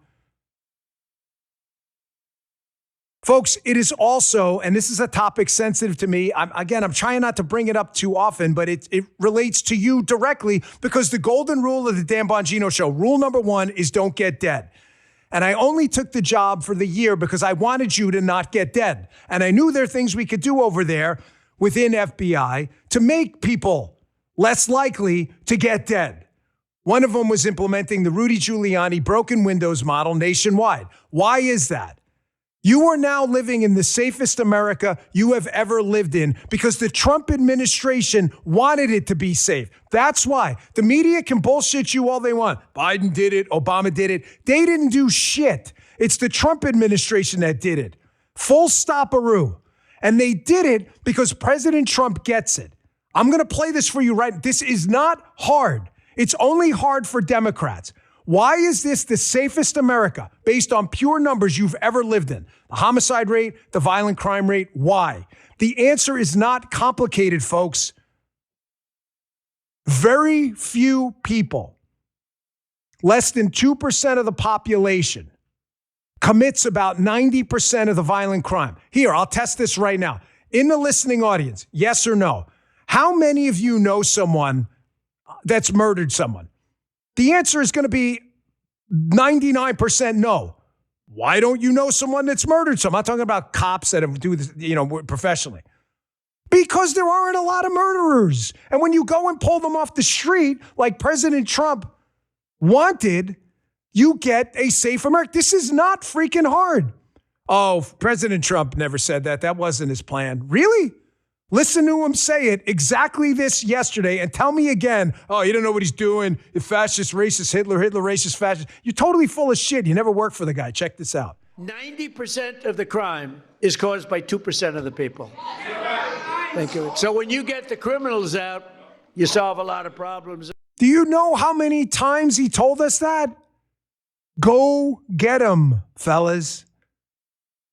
Folks, it is also, and this is a topic sensitive to me. I'm trying not to bring it up too often, but it relates to you directly, because the golden rule of the Dan Bongino Show, rule number 1 is don't get dead. And I only took the job for the year because I wanted you to not get dead. And I knew there are things we could do over there within FBI to make people less likely to get dead. One of them was implementing the Rudy Giuliani broken windows model nationwide. Why is that? You are now living in the safest America you have ever lived in because the Trump administration wanted it to be safe. That's why. The media can bullshit you all they want. Biden did it. Obama did it. They didn't do shit. It's the Trump administration that did it. Full stop-a-roo. And they did it because President Trump gets it. I'm going to play this for you right. This is not hard. It's only hard for Democrats. Why is this the safest America based on pure numbers you've ever lived in? The homicide rate, the violent crime rate, why? The answer is not complicated, folks. Very few people, less than 2% of the population, commits about 90% of the violent crime. Here, I'll test this right now. In the listening audience, yes or no? How many of you know someone that's murdered someone? The answer is going to be 99% no. Why don't you know someone that's murdered someone? I'm not talking about cops that do this, professionally. Because there aren't a lot of murderers. And when you go and pull them off the street, like President Trump wanted, you get a safe America. This is not freaking hard. Oh, President Trump never said that. That wasn't his plan. Really? Listen to him say it exactly this yesterday and tell me again, oh, you don't know what he's doing. The fascist, racist, Hitler, racist, fascist. You're totally full of shit. You never worked for the guy. Check this out. 90% of the crime is caused by 2% of the people. Thank you. So when you get the criminals out, you solve a lot of problems. Do you know how many times he told us that? Go get him, fellas.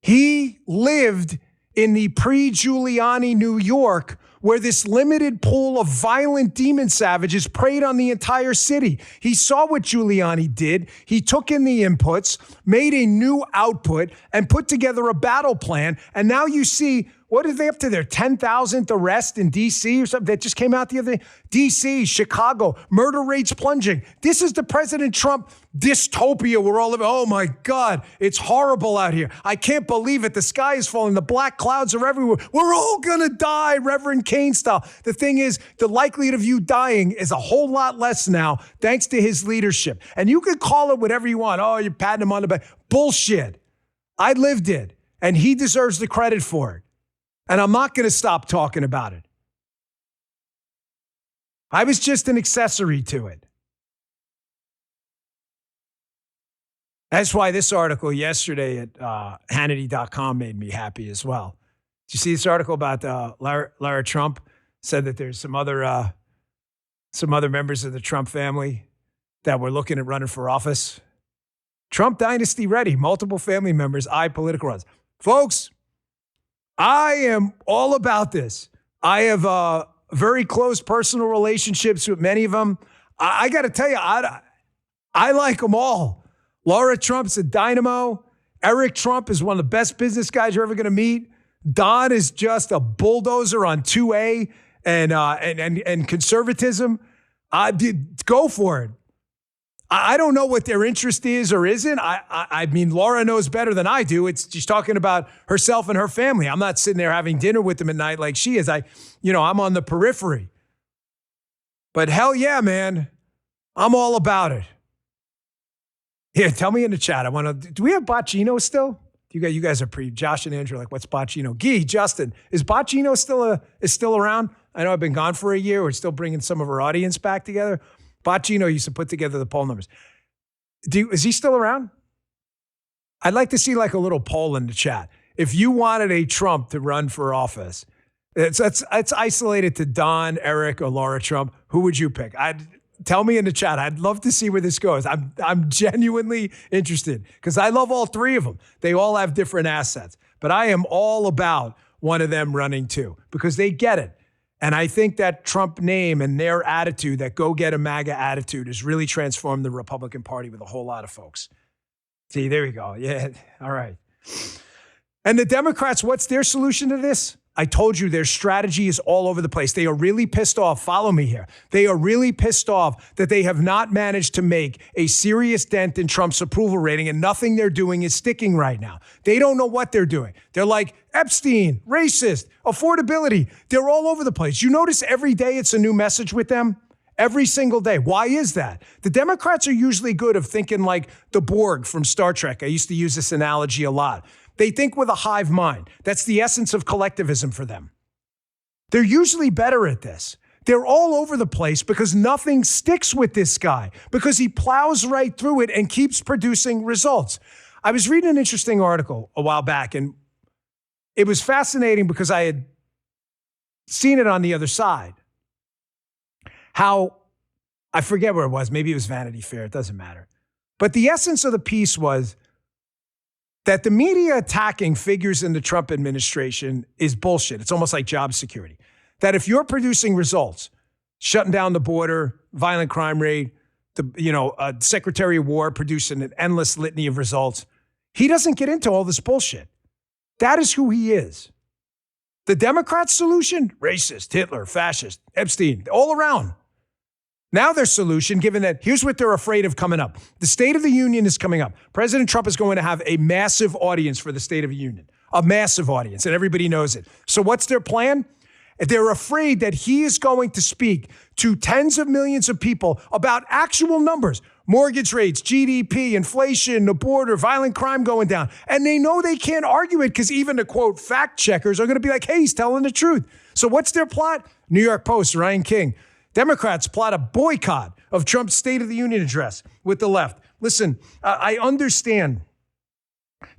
He lived in the pre-Giuliani New York, where this limited pool of violent demon savages preyed on the entire city. He saw what Giuliani did. He took in the inputs, made a new output, and put together a battle plan. And now you see, what are they up to their 10,000th arrest in D.C. or something that just came out the other day? D.C., Chicago, murder rates plunging. This is the President Trump dystopia we're all living. Oh my God, it's horrible out here. I can't believe it. The sky is falling. The black clouds are everywhere. We're all going to die, Reverend Kane style. The thing is, the likelihood of you dying is a whole lot less now, thanks to his leadership. And you can call it whatever you want. Oh, you're patting him on the back. Bullshit. I lived it, and he deserves the credit for it. And I'm not going to stop talking about it. I was just an accessory to it. That's why this article yesterday at Hannity.com made me happy as well. Did you see this article about Lara Trump? Said that there's some other members of the Trump family that were looking at running for office. Trump dynasty ready. Multiple family members eye political runs. Folks, I am all about this. I have very close personal relationships with many of them. I got to tell you, I like them all. Laura Trump's a dynamo. Eric Trump is one of the best business guys you're ever going to meet. Don is just a bulldozer on 2A and conservatism. Go for it. I don't know what their interest is or isn't. I mean, Laura knows better than I do. She's talking about herself and her family. I'm not sitting there having dinner with them at night like she is. I'm on the periphery. But hell yeah, man. I'm all about it. Here, tell me in the chat. Do we have Bongino still? You guys are Josh and Andrew are like, what's Bongino? Guy, Justin, is Bongino still around? I know I've been gone for a year. We're still bringing some of our audience back together. Bongino used to put together the poll numbers. Is he still around? I'd like to see like a little poll in the chat. If you wanted a Trump to run for office, it's isolated to Don, Eric, or Laura Trump. Who would you pick? Tell me in the chat. I'd love to see where this goes. I'm genuinely interested because I love all three of them. They all have different assets, but I am all about one of them running too because they get it. And I think that Trump name and their attitude, that go get a MAGA attitude, has really transformed the Republican Party with a whole lot of folks. See, there you go. Yeah. All right. And the Democrats, what's their solution to this? I told you their strategy is all over the place. They are really pissed off. Follow me here. They are really pissed off that they have not managed to make a serious dent in Trump's approval rating, and nothing they're doing is sticking right now. They don't know what they're doing. They're like Epstein, racist, affordability. They're all over the place. You notice every day it's a new message with them? Every single day. Why is that? The Democrats are usually good of thinking like the Borg from Star Trek. I used to use this analogy a lot. They think with a hive mind. That's the essence of collectivism for them. They're usually better at this. They're all over the place because nothing sticks with this guy, because he plows right through it and keeps producing results. I was reading an interesting article a while back, and it was fascinating because I had seen it on the other side. How, I forget where it was, maybe it was Vanity Fair, it doesn't matter. But the essence of the piece was that the media attacking figures in the Trump administration is bullshit. It's almost like job security. That if you're producing results, shutting down the border, violent crime rate, Secretary of War producing an endless litany of results, he doesn't get into all this bullshit. That is who he is. The Democrats' solution? Racist, Hitler, fascist, Epstein, all around. Now their solution, given that here's what they're afraid of coming up. The State of the Union is coming up. President Trump is going to have a massive audience for the State of the Union, a massive audience, and everybody knows it. So what's their plan? They're afraid that he is going to speak to tens of millions of people about actual numbers, mortgage rates, GDP, inflation, the border, violent crime going down. And they know they can't argue it because even the, quote, fact checkers are going to be like, hey, he's telling the truth. So what's their plot? New York Post, Ryan King. Democrats plot a boycott of Trump's State of the Union address with the left. Listen, I understand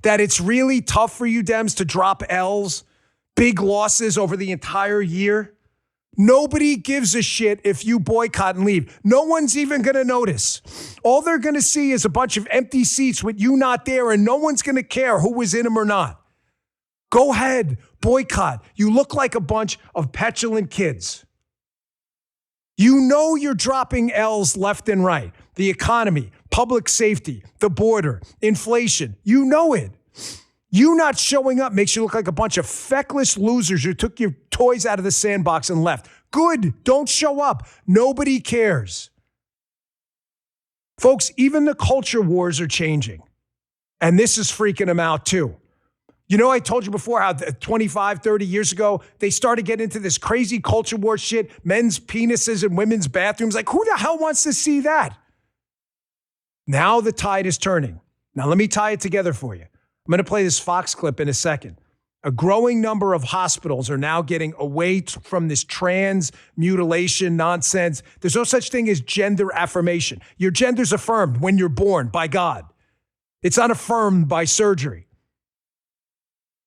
that it's really tough for you Dems to drop L's, big losses over the entire year. Nobody gives a shit if you boycott and leave. No one's even going to notice. All they're going to see is a bunch of empty seats with you not there, and no one's going to care who was in them or not. Go ahead, boycott. You look like a bunch of petulant kids. You know you're dropping L's left and right. The economy, public safety, the border, inflation. You know it. You not showing up makes you look like a bunch of feckless losers who took your toys out of the sandbox and left. Good. Don't show up. Nobody cares. Folks, even the culture wars are changing. And this is freaking them out too. You know, I told you before how 25, 30 years ago, they started getting into this crazy culture war shit, men's penises in women's bathrooms. Like, who the hell wants to see that? Now the tide is turning. Now, let me tie it together for you. I'm going to play this Fox clip in a second. A growing number of hospitals are now getting away from this trans mutilation nonsense. There's no such thing as gender affirmation. Your gender's affirmed when you're born by God. It's unaffirmed by surgery.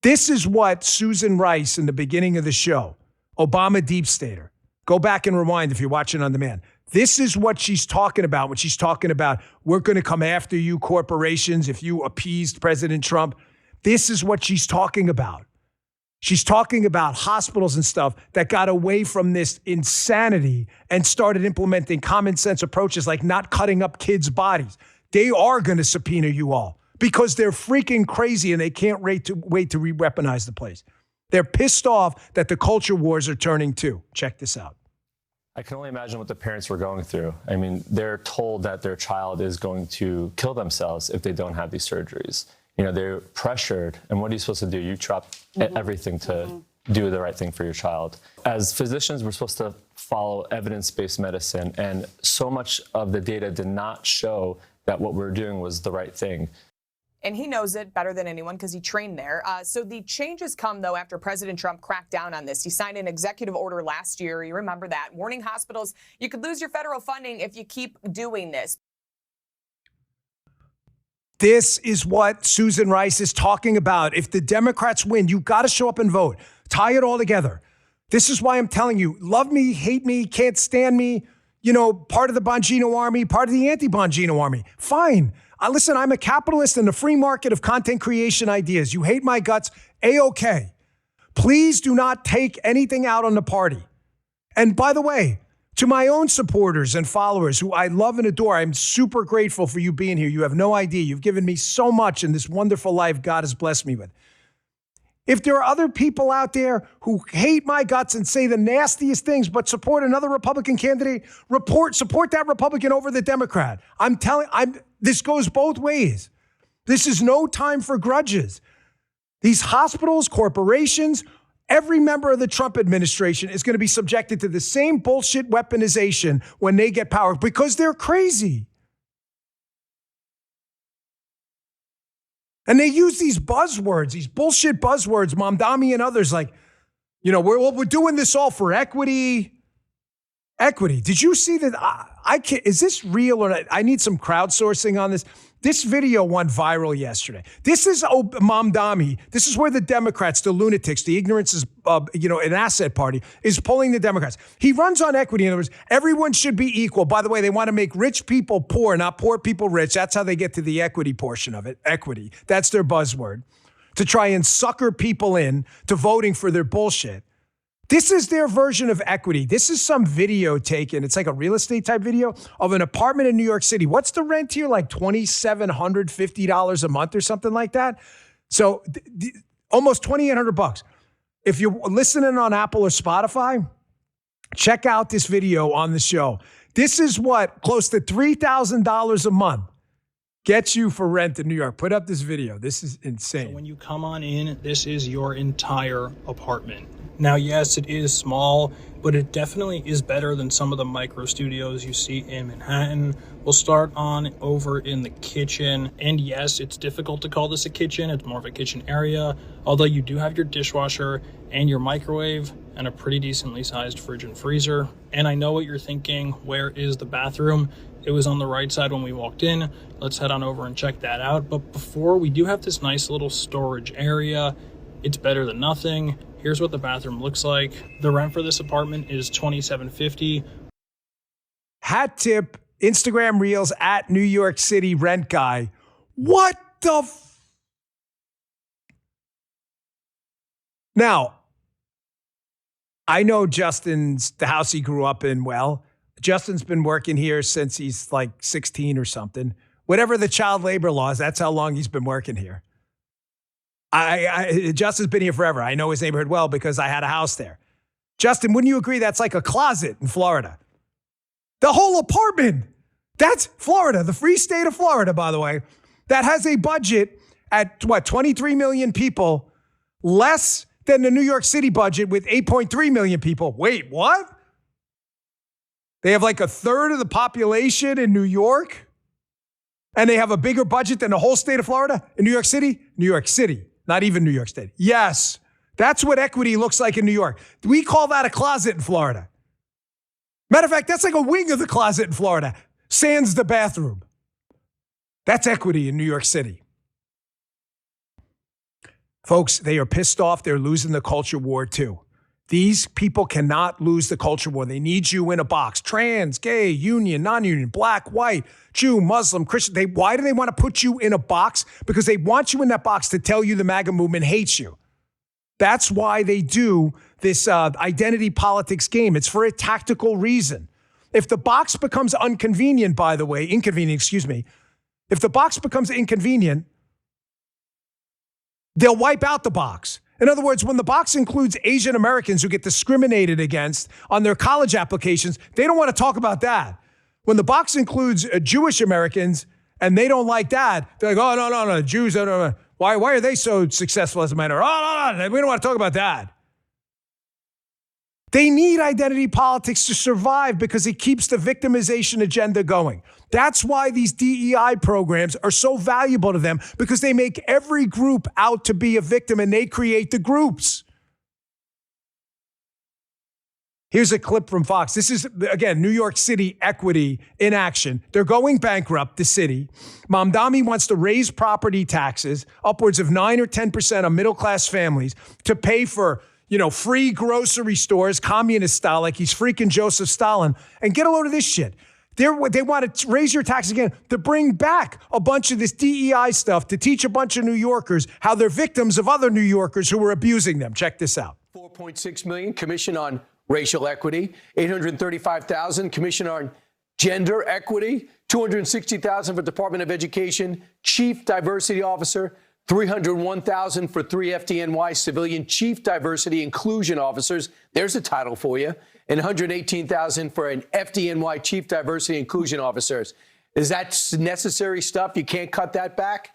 This is what Susan Rice in the beginning of the show, Obama deep stater. Go back and rewind if you're watching on demand. This is what she's talking about when she's talking about we're going to come after you corporations if you appeased President Trump. This is what she's talking about. She's talking about hospitals and stuff that got away from this insanity and started implementing common sense approaches like not cutting up kids' bodies. They are going to subpoena you all because they're freaking crazy and they can't wait to re-weaponize the place. They're pissed off that the culture wars are turning too. Check this out. I can only imagine what the parents were going through. I mean, they're told that their child is going to kill themselves if they don't have these surgeries. You know, they're pressured. And what are you supposed to do? You drop everything to do the right thing for your child. As physicians, we're supposed to follow evidence-based medicine. And so much of the data did not show that what we're doing was the right thing. And he knows it better than anyone because he trained there. So the changes come, though, after President Trump cracked down on this. He signed an executive order last year. You remember that, warning hospitals you could lose your federal funding if you keep doing this. This is what Susan Rice is talking about. If the Democrats win, you've got to show up and vote. Tie it all together. This is why I'm telling you, love me, hate me, can't stand me, you know, part of the Bongino army, part of the anti-Bongino army. Fine. Listen, I'm a capitalist in the free market of content creation ideas. You hate my guts, A-OK. Please do not take anything out on the party. And by the way, to my own supporters and followers who I love and adore, I'm super grateful for you being here. You have no idea. You've given me so much in this wonderful life God has blessed me with. If there are other people out there who hate my guts and say the nastiest things but support another Republican candidate, support that Republican over the Democrat. This goes both ways. This is no time for grudges. These hospitals, corporations, every member of the Trump administration is going to be subjected to the same bullshit weaponization when they get power because they're crazy. And they use these buzzwords, these bullshit buzzwords, Mamdani and others, like, you know, we're doing this all for equity. Equity. Did you see that? I can't, is this real or not? I need some crowdsourcing on this. This video went viral yesterday. This is Mamdani. This is where the Democrats, the lunatics, the ignorance is, an asset party, is pulling the Democrats. He runs on equity. In other words, everyone should be equal. By the way, they want to make rich people poor, not poor people rich. That's how they get to the equity portion of it. Equity. That's their buzzword. To try and sucker people in to voting for their bullshit. This is their version of equity. This is some video taken. It's like a real estate type video of an apartment in New York City. What's the rent here? Like $2,750 a month or something like that. So almost $2,800. If you're listening on Apple or Spotify, check out this video on the show. This is what close to $3,000 a month gets you for rent in New York. Put up this video. This is insane. So when you come on in, this is your entire apartment. Now, yes, it is small, but it definitely is better than some of the micro studios you see in Manhattan. We'll start on over in the kitchen. And yes, it's difficult to call this a kitchen. It's more of a kitchen area, although you do have your dishwasher and your microwave and a pretty decently sized fridge and freezer. And I know what you're thinking. Where is the bathroom? It was on the right side when we walked in. Let's head on over and check that out. But before, we do have this nice little storage area. It's better than nothing. Here's what the bathroom looks like. The rent for this apartment is $2,750. Hat tip, Instagram Reels at New York City rent guy. What the Now, I know Justin's the house he grew up in well. Justin's been working here since he's like 16 or something. Whatever the child labor laws, that's how long he's been working here. Justin's been here forever. I know his neighborhood well because I had a house there. Justin, wouldn't you agree that's like a closet in Florida? The whole apartment. That's Florida, the free state of Florida, by the way, that has a budget at 23 million people, less than the New York City budget with 8.3 million people. Wait, what? They have like a third of the population in New York, and they have a bigger budget than the whole state of Florida in New York City? New York City. Not even New York State. Yes, that's what equity looks like in New York. We call that a closet in Florida. Matter of fact, that's like a wing of the closet in Florida, sans the bathroom. That's equity in New York City. Folks, they are pissed off. They're losing the culture war too. These people cannot lose the culture war. They need you in a box. Trans, gay, union, non-union, black, white, Jew, Muslim, Christian. Why do they want to put you in a box? Because they want you in that box to tell you the MAGA movement hates you. That's why they do this identity politics game. It's for a tactical reason. If the box becomes if the box becomes inconvenient, they'll wipe out the box. In other words, when the box includes Asian Americans who get discriminated against on their college applications, they don't want to talk about that. When the box includes Jewish Americans and they don't like that, they're like, oh, no, Jews, why are they so successful as a minority? Oh, no, we don't want to talk about that. They need identity politics to survive because it keeps the victimization agenda going. That's why these DEI programs are so valuable to them, because they make every group out to be a victim and they create the groups. Here's a clip from Fox. This is, again, New York City equity in action. They're going bankrupt, the city. Mamdani wants to raise property taxes, upwards of 9 or 10% on middle-class families, to pay for free grocery stores, communist style, like he's freaking Joseph Stalin. And get a load of this shit. They want to raise your tax again to bring back a bunch of this DEI stuff to teach a bunch of New Yorkers how they're victims of other New Yorkers who were abusing them. Check this out. 4.6 million commission on racial equity, 835,000 commission on gender equity, 260,000 for Department of Education, Chief Diversity Officer, 301,000 for 3 FDNY civilian chief diversity inclusion officers. There's a title for you. And 118,000 for an FDNY chief diversity inclusion officers. Is that necessary stuff? You can't cut that back?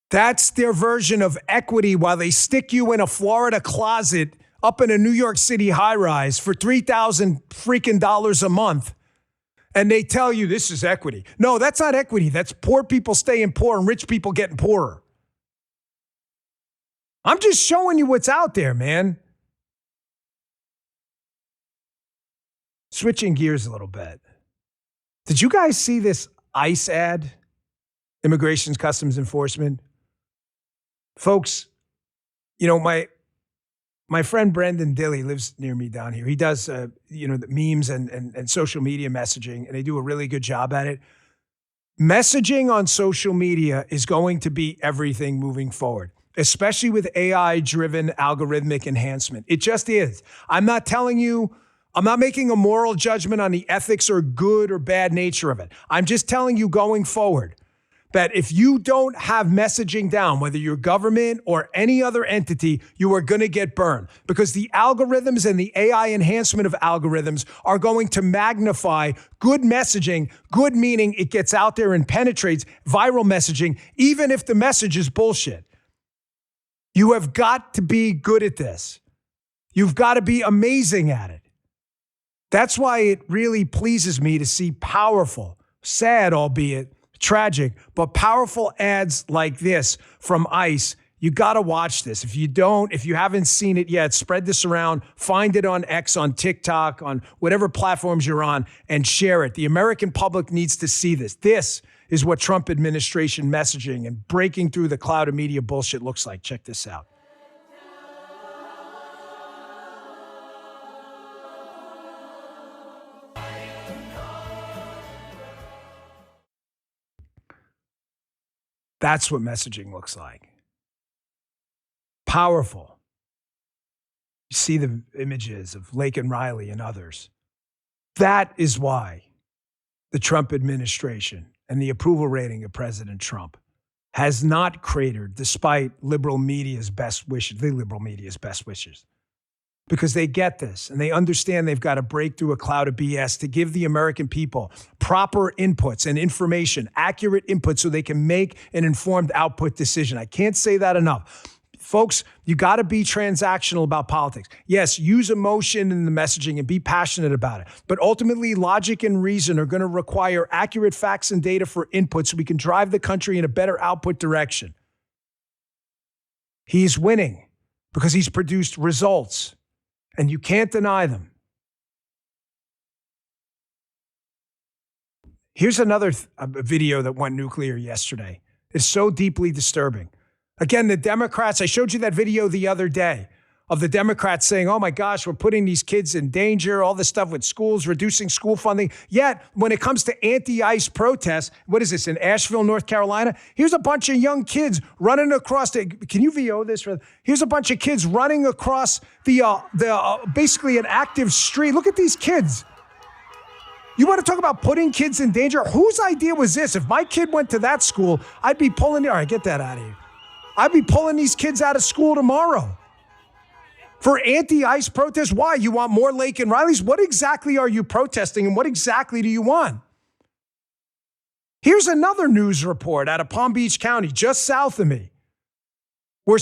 That's their version of equity while they stick you in a Florida closet up in a New York City high rise for $3,000 freaking a month. and they tell you this is equity. No, that's not equity. That's poor people staying poor and rich people getting poorer. I'm just showing you what's out there, man. Switching gears a little bit. Did you guys see this ICE ad? Immigration Customs Enforcement. Folks, you know, my friend Brendan Dilly lives near me down here. He does, the memes and social media messaging, and they do a really good job at it. Messaging on social media is going to be everything moving forward, especially with AI-driven algorithmic enhancement. It just is. I'm not making a moral judgment on the ethics or good or bad nature of it. I'm just telling you going forward that if you don't have messaging down, whether you're government or any other entity, you are going to get burned because the algorithms and the AI enhancement of algorithms are going to magnify good messaging, good meaning it gets out there and penetrates viral messaging, even if the message is bullshit. You have got to be good at this. You've got to be amazing at it. That's why it really pleases me to see powerful, sad, albeit tragic, but powerful ads like this from ICE. You got to watch this. If you haven't seen it yet, spread this around, find it on X, on TikTok, on whatever platforms you're on, and share it. The American public needs to see this. This is what Trump administration messaging and breaking through the cloud of media bullshit looks like. Check this out. That's what messaging looks like. Powerful. You see the images of Lake and Riley and others. That is why the Trump administration and the approval rating of President Trump has not cratered despite the liberal media's best wishes. Because they get this and they understand they've got to break through a cloud of BS to give the American people proper inputs and information, accurate input so they can make an informed output decision. I can't say that enough. Folks, you got to be transactional about politics. Yes, use emotion in the messaging and be passionate about it. But ultimately, logic and reason are going to require accurate facts and data for input so we can drive the country in a better output direction. He's winning because he's produced results. And you can't deny them. Here's another video that went nuclear yesterday. It's so deeply disturbing. Again, the Democrats, I showed you that video the other day of the Democrats saying, oh my gosh, we're putting these kids in danger, all this stuff with schools, reducing school funding. Yet, when it comes to anti-ICE protests, what is this, in Asheville, North Carolina? Here's a bunch of young kids running across can you VO this? Here's a bunch of kids running across basically an active street. Look at these kids. You want to talk about putting kids in danger? Whose idea was this? If my kid went to that school, I'd be pulling, all right, get that out of here. I'd be pulling these kids out of school tomorrow. For anti-ICE protests, why? You want more Lake and Riley's? What exactly are you protesting and what exactly do you want? Here's another news report out of Palm Beach County, just south of me, where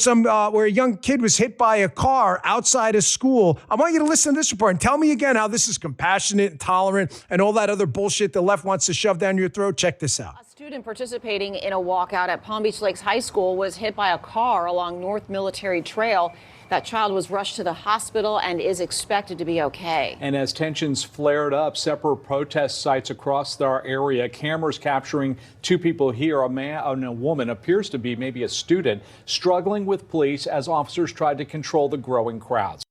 a young kid was hit by a car outside a school. I want you to listen to this report and tell me again how this is compassionate and tolerant and all that other bullshit the left wants to shove down your throat. Check this out. A student participating in a walkout at Palm Beach Lakes High School was hit by a car along North Military Trail. That child was rushed to the hospital and is expected to be okay. And as tensions flared up, separate protest sites across our area, cameras capturing two people here, a man and a woman, appears to be maybe a student, struggling with police as officers tried to control the growing crowds.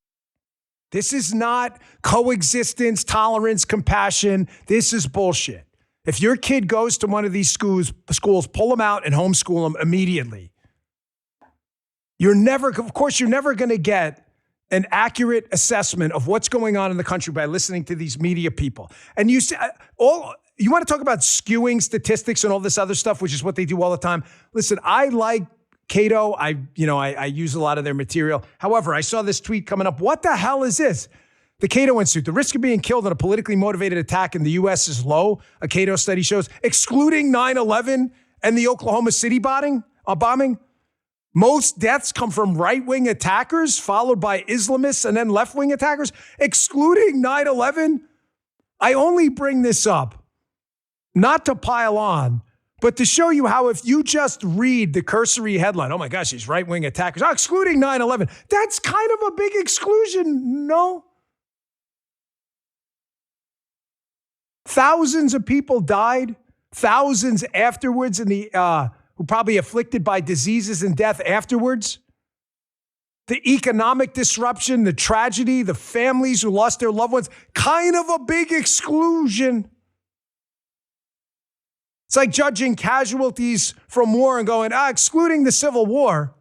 This is not coexistence, tolerance, compassion. This is bullshit. If your kid goes to one of these schools, pull them out and homeschool them immediately. You're never going to get an accurate assessment of what's going on in the country by listening to these media people. And you want to talk about skewing statistics and all this other stuff, which is what they do all the time. Listen, I like Cato. I use a lot of their material. However, I saw this tweet coming up. What the hell is this? The Cato Institute, the risk of being killed in a politically motivated attack in the U.S. is low. A Cato study shows, excluding 9/11 and the Oklahoma City bombing. Most deaths come from right-wing attackers, followed by Islamists and then left-wing attackers, excluding 9/11. I only bring this up not to pile on, but to show you how if you just read the cursory headline, oh my gosh, these right-wing attackers, excluding 9/11, that's kind of a big exclusion, no? Thousands of people died, thousands afterwards who probably afflicted by diseases and death afterwards. The economic disruption, the tragedy, the families who lost their loved ones, kind of a big exclusion. It's like judging casualties from war and going, excluding the Civil War.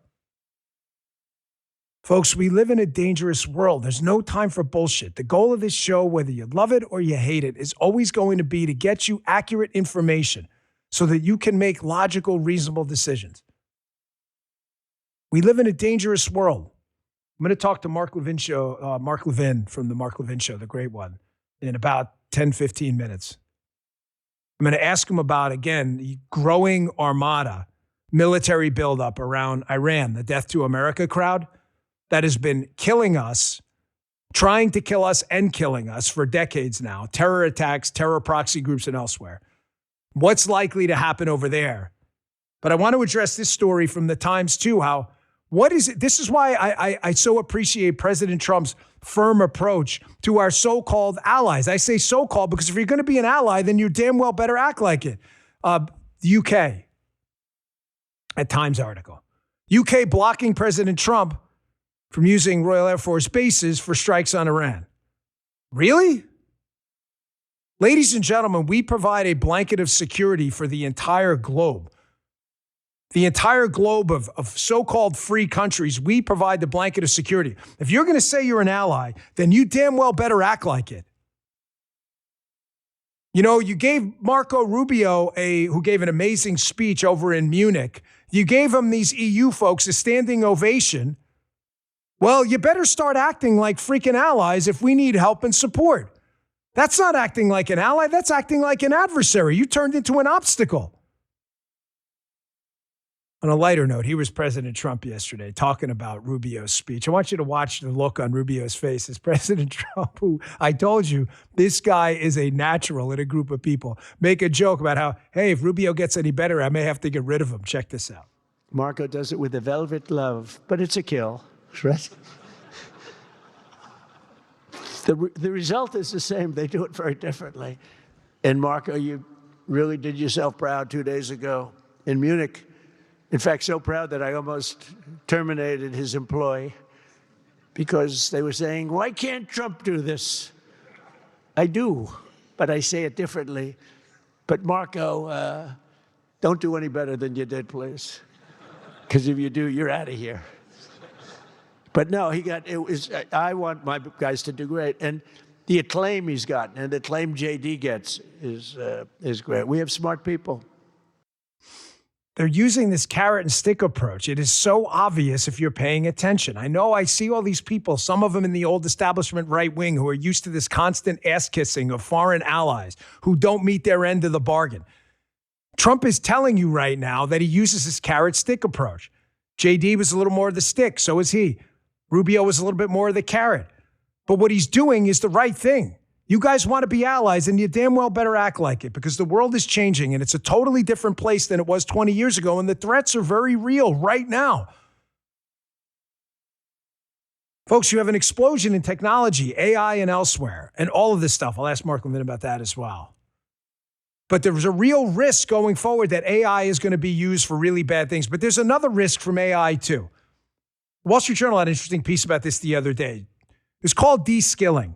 Folks, we live in a dangerous world. There's no time for bullshit. The goal of this show, whether you love it or you hate it, is always going to be to get you accurate information so that you can make logical, reasonable decisions. We live in a dangerous world. I'm going to talk to Mark Levin from the Mark Levin Show, the great one, in about 10, 15 minutes. I'm going to ask him about, again, the growing armada, military buildup around Iran, the Death to America crowd that has been killing us, trying to kill us and killing us for decades now, terror attacks, terror proxy groups, and elsewhere. What's likely to happen over there? But I want to address this story from the Times, too, what is it? This is why I so appreciate President Trump's firm approach to our so-called allies. I say so-called because if you're going to be an ally, then you damn well better act like it. The UK, a Times article. UK blocking President Trump from using Royal Air Force bases for strikes on Iran. Really? Ladies and gentlemen, we provide a blanket of security for the entire globe. The entire globe of so-called free countries, we provide the blanket of security. If you're going to say you're an ally, then you damn well better act like it. You know, you gave Marco Rubio, who gave an amazing speech over in Munich, you gave him, these EU folks, a standing ovation. Well, you better start acting like freaking allies if we need help and support. That's not acting like an ally. That's acting like an adversary. You turned into an obstacle. On a lighter note, here was President Trump yesterday talking about Rubio's speech. I want you to watch the look on Rubio's face as President Trump, who I told you, this guy is a natural in a group of people, make a joke about how, hey, if Rubio gets any better, I may have to get rid of him. Check this out. Marco does it with a velvet glove, but it's a kill, right? The result is the same. They do it very differently. And Marco, you really did yourself proud 2 days ago in Munich. In fact, so proud that I almost terminated his employ because they were saying, why can't Trump do this? I do, but I say it differently. But Marco, don't do any better than you did, please. Because if you do, you're out of here. But no, I want my guys to do great. And the acclaim he's gotten and the acclaim JD gets is great. We have smart people. They're using this carrot and stick approach. It is so obvious if you're paying attention. I know I see all these people, some of them in the old establishment right wing, who are used to this constant ass-kissing of foreign allies who don't meet their end of the bargain. Trump is telling you right now that he uses this carrot-stick approach. JD was a little more of the stick, so is he. Rubio was a little bit more of the carrot. But what he's doing is the right thing. You guys want to be allies, and you damn well better act like it because the world is changing, and it's a totally different place than it was 20 years ago, and the threats are very real right now. Folks, you have an explosion in technology, AI and elsewhere, and all of this stuff. I'll ask Mark Levin about that as well. But there's a real risk going forward that AI is going to be used for really bad things. But there's another risk from AI, too. Wall Street Journal had an interesting piece about this the other day. It's called deskilling.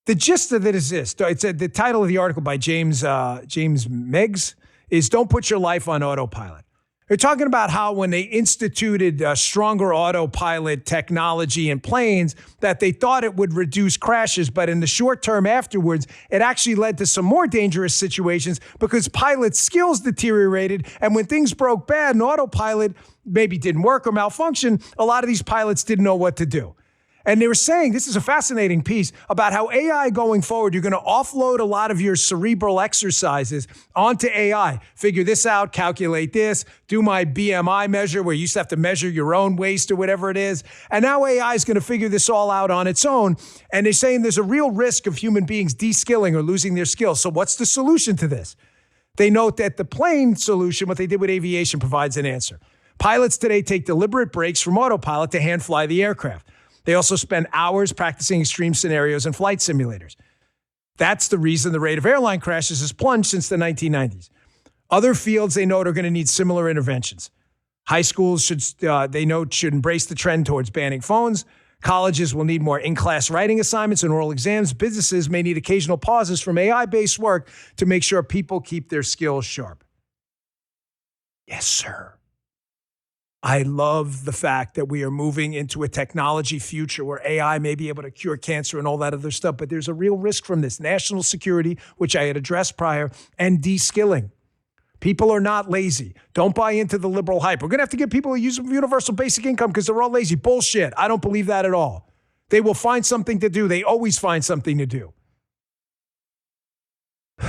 The gist of it is this. The title of the article by James Meggs is Don't Put Your Life on Autopilot. They're talking about how when they instituted stronger autopilot technology in planes, that they thought it would reduce crashes, but in the short term afterwards, it actually led to some more dangerous situations because pilots' skills deteriorated, and when things broke bad and autopilot maybe didn't work or malfunction, a lot of these pilots didn't know what to do. And they were saying, this is a fascinating piece about how AI going forward, you're going to offload a lot of your cerebral exercises onto AI. Figure this out, calculate this, do my BMI measure where you used to have to measure your own waist or whatever it is. And now AI is going to figure this all out on its own. And they're saying there's a real risk of human beings de-skilling or losing their skills. So what's the solution to this? They note that the plane solution, what they did with aviation, provides an answer. Pilots today take deliberate breaks from autopilot to hand fly the aircraft. They also spend hours practicing extreme scenarios in flight simulators. That's the reason the rate of airline crashes has plunged since the 1990s. Other fields they note are going to need similar interventions. High schools should embrace the trend towards banning phones. Colleges will need more in-class writing assignments and oral exams. Businesses may need occasional pauses from AI-based work to make sure people keep their skills sharp. Yes, sir. I love the fact that we are moving into a technology future where AI may be able to cure cancer and all that other stuff, but there's a real risk from this. National security, which I had addressed prior, and de-skilling. People are not lazy. Don't buy into the liberal hype. We're going to have to get people to use universal basic income because they're all lazy. Bullshit. I don't believe that at all. They will find something to do. They always find something to do. All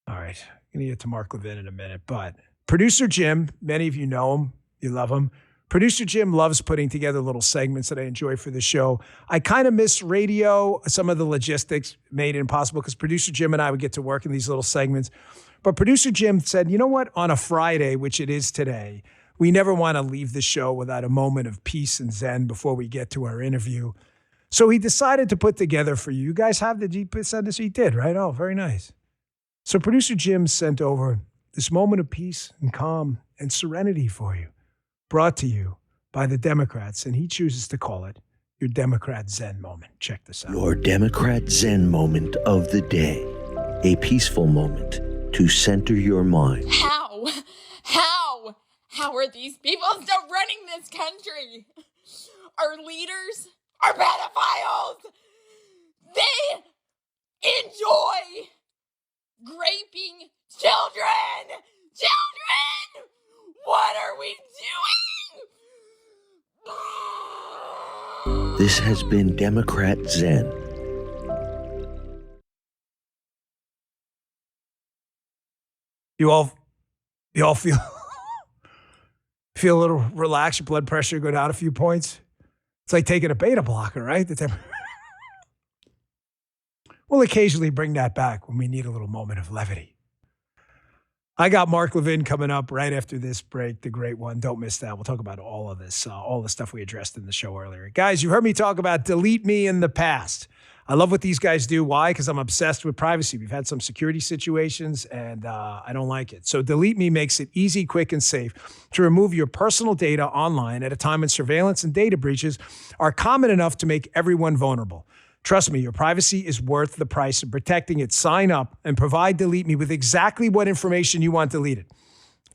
right. I'm going to get to Mark Levin in a minute, but Producer Jim, many of you know him, you love him. Producer Jim loves putting together little segments that I enjoy for the show. I kind of miss radio. Some of the logistics made it impossible because Producer Jim and I would get to work in these little segments. But Producer Jim said, you know what? On a Friday, which it is today, we never want to leave the show without a moment of peace and zen before we get to our interview. So he decided to put together for you. You guys have send this? He did, right? Oh, very nice. So Producer Jim sent over this moment of peace and calm and serenity for you, brought to you by the Democrats, and he chooses to call it your Democrat Zen moment. Check this out. Your Democrat Zen moment of the day. A peaceful moment to center your mind. How are these people still running this country? Our leaders are pedophiles. They enjoy raping children! What are we doing? This has been Democrat Zen. You all feel a little relaxed, your blood pressure go down a few points? It's like taking a beta blocker, right? We'll occasionally bring that back when we need a little moment of levity. I got Mark Levin coming up right after this break, the great one. Don't miss that. We'll talk about all of this, all the stuff we addressed in the show earlier. Guys, you heard me talk about delete me in the past. I love what these guys do. Why? Because I'm obsessed with privacy. We've had some security situations, and I don't like it. So Delete Me makes it easy, quick, and safe to remove your personal data online at a time when surveillance and data breaches are common enough to make everyone vulnerable. Trust me, your privacy is worth the price of protecting it. Sign up and provide Delete Me with exactly what information you want deleted.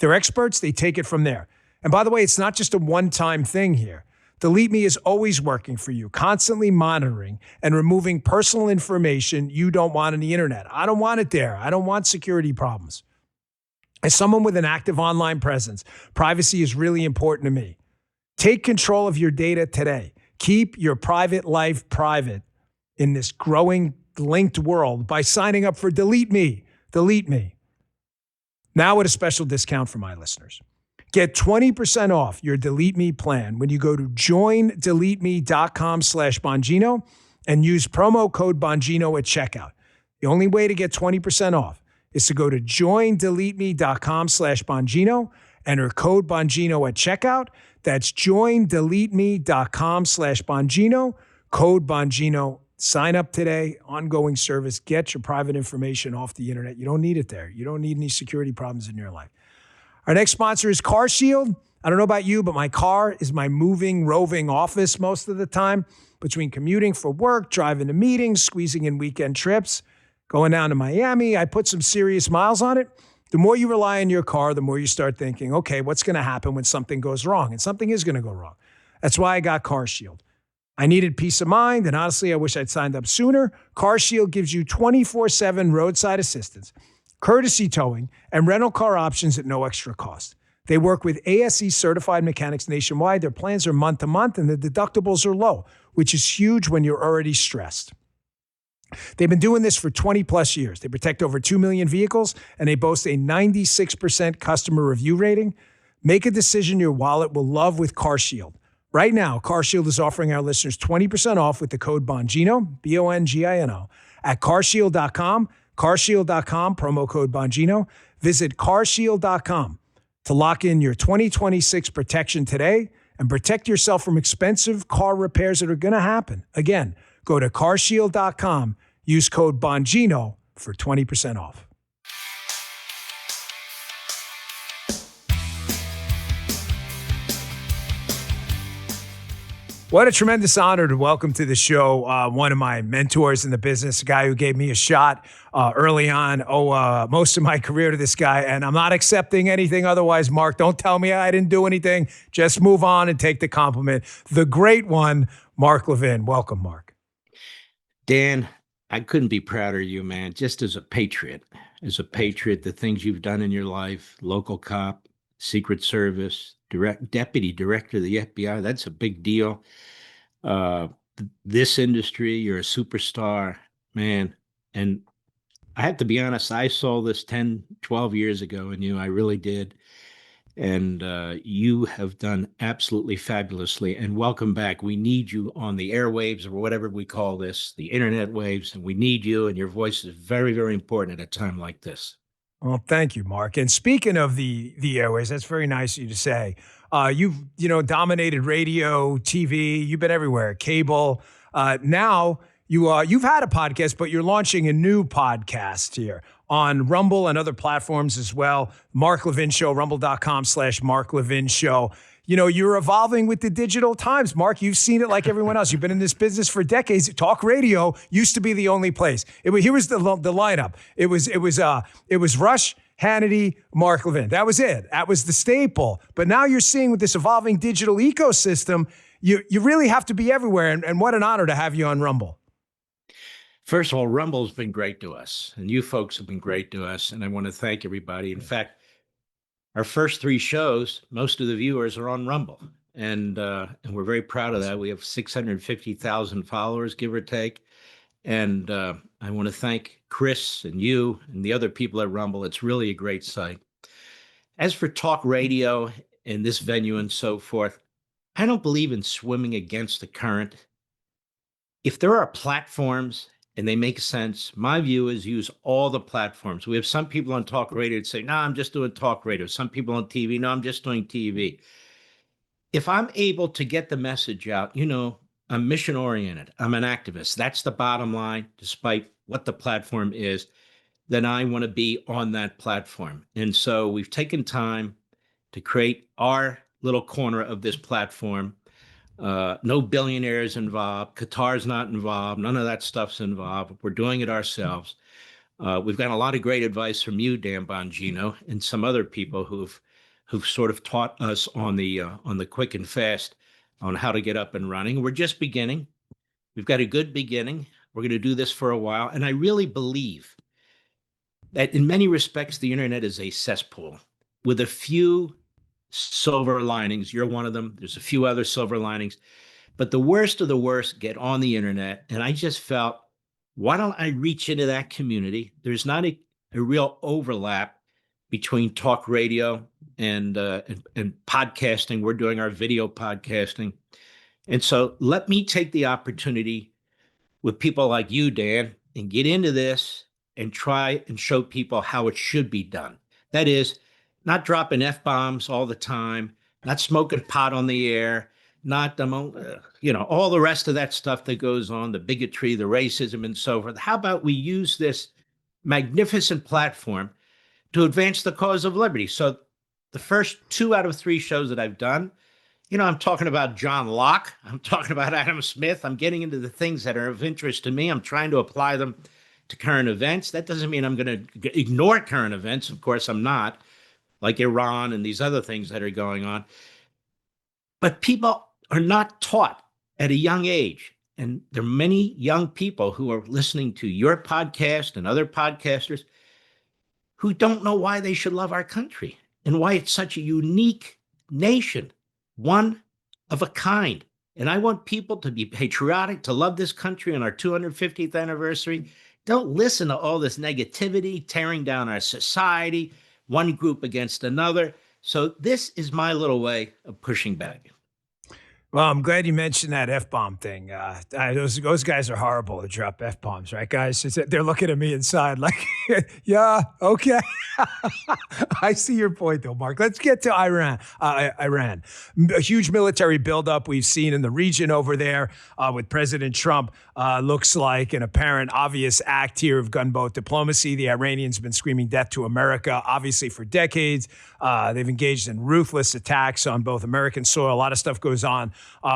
They're experts. They take it from there. And by the way, it's not just a one-time thing here. Delete Me is always working for you, constantly monitoring and removing personal information you don't want on the internet. I don't want it there. I don't want security problems. As someone with an active online presence, privacy is really important to me. Take control of your data today. Keep your private life private in this growing linked world by signing up for Delete Me. Delete Me. Now with a special discount for my listeners. Get 20% off your Delete Me plan when you go to joindeleteme.com/Bongino and use promo code Bongino at checkout. The only way to get 20% off is to go to joindeleteme.com/Bongino, enter code Bongino at checkout. That's joindeleteme.com/Bongino, code Bongino. Sign up today, ongoing service. Get your private information off the internet. You don't need it there. You don't need any security problems in your life. Our next sponsor is Car Shield. I don't know about you, but my car is my moving, roving office most of the time. Between commuting for work, driving to meetings, squeezing in weekend trips, going down to Miami, I put some serious miles on it. The more you rely on your car, the more you start thinking, okay, what's going to happen when something goes wrong? And something is going to go wrong. That's why I got Car Shield. I needed peace of mind, and honestly, I wish I'd signed up sooner. Car Shield gives you 24/7 roadside assistance, courtesy towing, and rental car options at no extra cost. They work with ASE certified mechanics nationwide. Their plans are month to month and the deductibles are low, which is huge when you're already stressed. They've been doing this for 20 plus years. They protect over 2 million vehicles and they boast a 96% customer review rating. Make a decision your wallet will love with CarShield. Right now, CarShield is offering our listeners 20% off with the code Bongino, Bongino, at carshield.com. Carshield.com, promo code Bongino. Visit carshield.com to lock in your 2026 protection today and protect yourself from expensive car repairs that are going to happen. Again, go to carshield.com, use code Bongino for 20% off. What a tremendous honor to welcome to the show one of my mentors in the business, a guy who gave me a shot early on, most of my career to this guy, and I'm not accepting anything otherwise. Mark, don't tell me I didn't do anything. Just move on and take the compliment. The great one, Mark Levin. Welcome, Mark. Dan, I couldn't be prouder of you, man. Just as a patriot, the things you've done in your life, local cop, Secret Service, deputy director of the FBI, that's a big deal. This industry, you're a superstar, man. And I have to be honest, I saw this 10, 12 years ago in you. I really did. And you have done absolutely fabulously. And welcome back. We need you on the airwaves or whatever we call this, the internet waves. And we need you. And your voice is very, very important at a time like this. Well, thank you, Mark. And speaking of the airways, that's very nice of you to say. You've dominated radio, TV. You've been everywhere, cable. Now you've had a podcast, but you're launching a new podcast here on Rumble and other platforms as well. Mark Levin Show, rumble.com/Mark Levin Show. You're evolving with the digital times. Mark, you've seen it like everyone else. You've been in this business for decades. Talk radio used to be the only place. Here was the lineup. It was Rush, Hannity, Mark Levin. That was it. That was the staple. But now you're seeing with this evolving digital ecosystem, you really have to be everywhere. And what an honor to have you on Rumble. First of all, Rumble's been great to us, and you folks have been great to us. And I want to thank everybody. In fact, our first 3 shows, most of the viewers are on Rumble, and we're very proud of that. We have 650,000 followers, give or take. And I want to thank Chris and you and the other people at Rumble. It's really a great site. As for talk radio and this venue and so forth, I don't believe in swimming against the current. If there are platforms and they make sense, my view is use all the platforms. We have some people on talk radio that say, no, I'm just doing talk radio. Some people on TV, no, I'm just doing TV. If I'm able to get the message out, I'm mission oriented. I'm an activist. That's the bottom line, despite what the platform is, then I want to be on that platform. And so we've taken time to create our little corner of this platform. No billionaires involved. Qatar's not involved. None of that stuff's involved. We're doing it ourselves. We've got a lot of great advice from you, Dan Bongino, and some other people who've sort of taught us on the quick and fast on how to get up and running. We're just beginning. We've got a good beginning. We're going to do this for a while. And I really believe that in many respects, the internet is a cesspool with a few silver linings. You're one of them. There's a few other silver linings. But the worst of the worst get on the internet. And I just felt, why don't I reach into that community? There's not a real overlap between talk radio and podcasting. We're doing our video podcasting. And so let me take the opportunity with people like you, Dan, and get into this and try and show people how it should be done. That is, not dropping F-bombs all the time, not smoking pot on the air, not, all the rest of that stuff that goes on, the bigotry, the racism, and so forth. How about we use this magnificent platform to advance the cause of liberty? So the first 2 out of 3 shows that I've done, I'm talking about John Locke. I'm talking about Adam Smith. I'm getting into the things that are of interest to me. I'm trying to apply them to current events. That doesn't mean I'm going to ignore current events. Of course, I'm not, like Iran and these other things that are going on. But people are not taught at a young age. And there are many young people who are listening to your podcast and other podcasters who don't know why they should love our country. and why it's such a unique nation, one of a kind. And I want people to be patriotic, to love this country on our 250th anniversary. Don't listen to all this negativity, tearing down our society, one group against another. So this is my little way of pushing back. Well, I'm glad you mentioned that F-bomb thing. Those guys are horrible to drop F-bombs, right, guys? They're looking at me inside like, yeah, okay. I see your point, though, Mark. Let's get to Iran. A huge military buildup we've seen in the region over there with President Trump. Looks like an apparent, obvious act here of gunboat diplomacy. The Iranians have been screaming death to America, obviously, for decades. They've engaged in ruthless attacks on both American soil. A lot of stuff goes on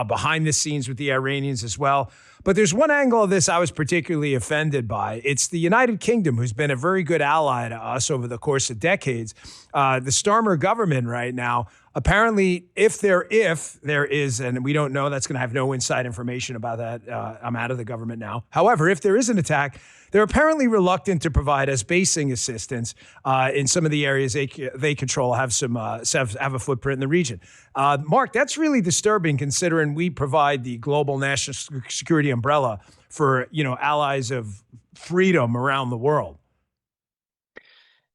behind the scenes with the Iranians as well. But there's one angle of this I was particularly offended by. It's the United Kingdom, who's been a very good ally to us over the course of decades. The Starmer government right now, apparently, if there is, and we don't know, that's going to have no inside information about that. I'm out of the government now. However, if there is an attack, they're apparently reluctant to provide us basing assistance in some of the areas they control, have a footprint in the region. Mark, that's really disturbing considering we provide the global national security umbrella for, allies of freedom around the world.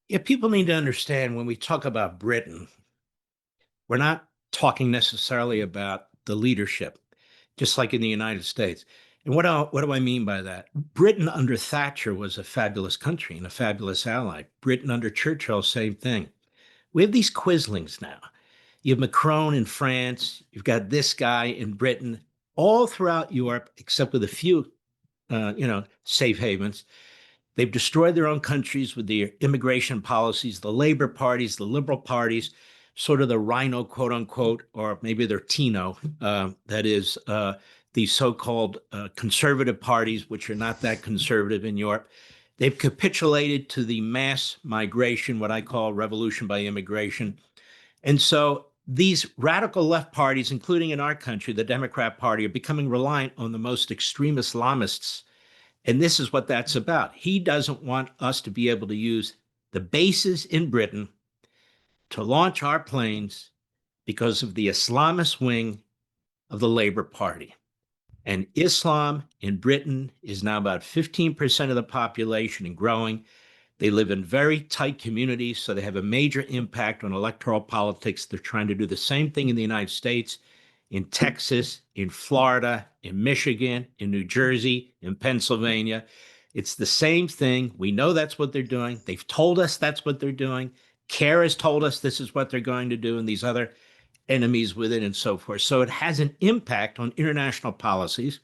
Yeah, people need to understand when we talk about Britain, we're not talking necessarily about the leadership, just like in the United States. And what do I mean by that? Britain under Thatcher was a fabulous country and a fabulous ally. Britain under Churchill, same thing. We have these quislings now. You have Macron in France. You've got this guy in Britain. All throughout Europe, except with a few, safe havens. They've destroyed their own countries with their immigration policies, the Labour parties, the Liberal parties, sort of the Rhino, quote unquote, or maybe they're Tino, that is the so-called conservative parties, which are not that conservative in Europe. They've capitulated to the mass migration, what I call revolution by immigration. And so these radical left parties, including in our country, the Democrat Party, are becoming reliant on the most extreme Islamists. And this is what that's about. He doesn't want us to be able to use the bases in Britain to launch our planes because of the Islamist wing of the Labour Party. And Islam in Britain is now about 15% of the population and growing. They live in very tight communities, so they have a major impact on electoral politics. They're trying to do the same thing in the United States, in Texas, in Florida, in Michigan, in New Jersey, in Pennsylvania. It's the same thing. We know that's what they're doing. They've told us that's what they're doing. CARE has told us this is what they're going to do, and these other enemies with it and so forth. So it has an impact on international policies.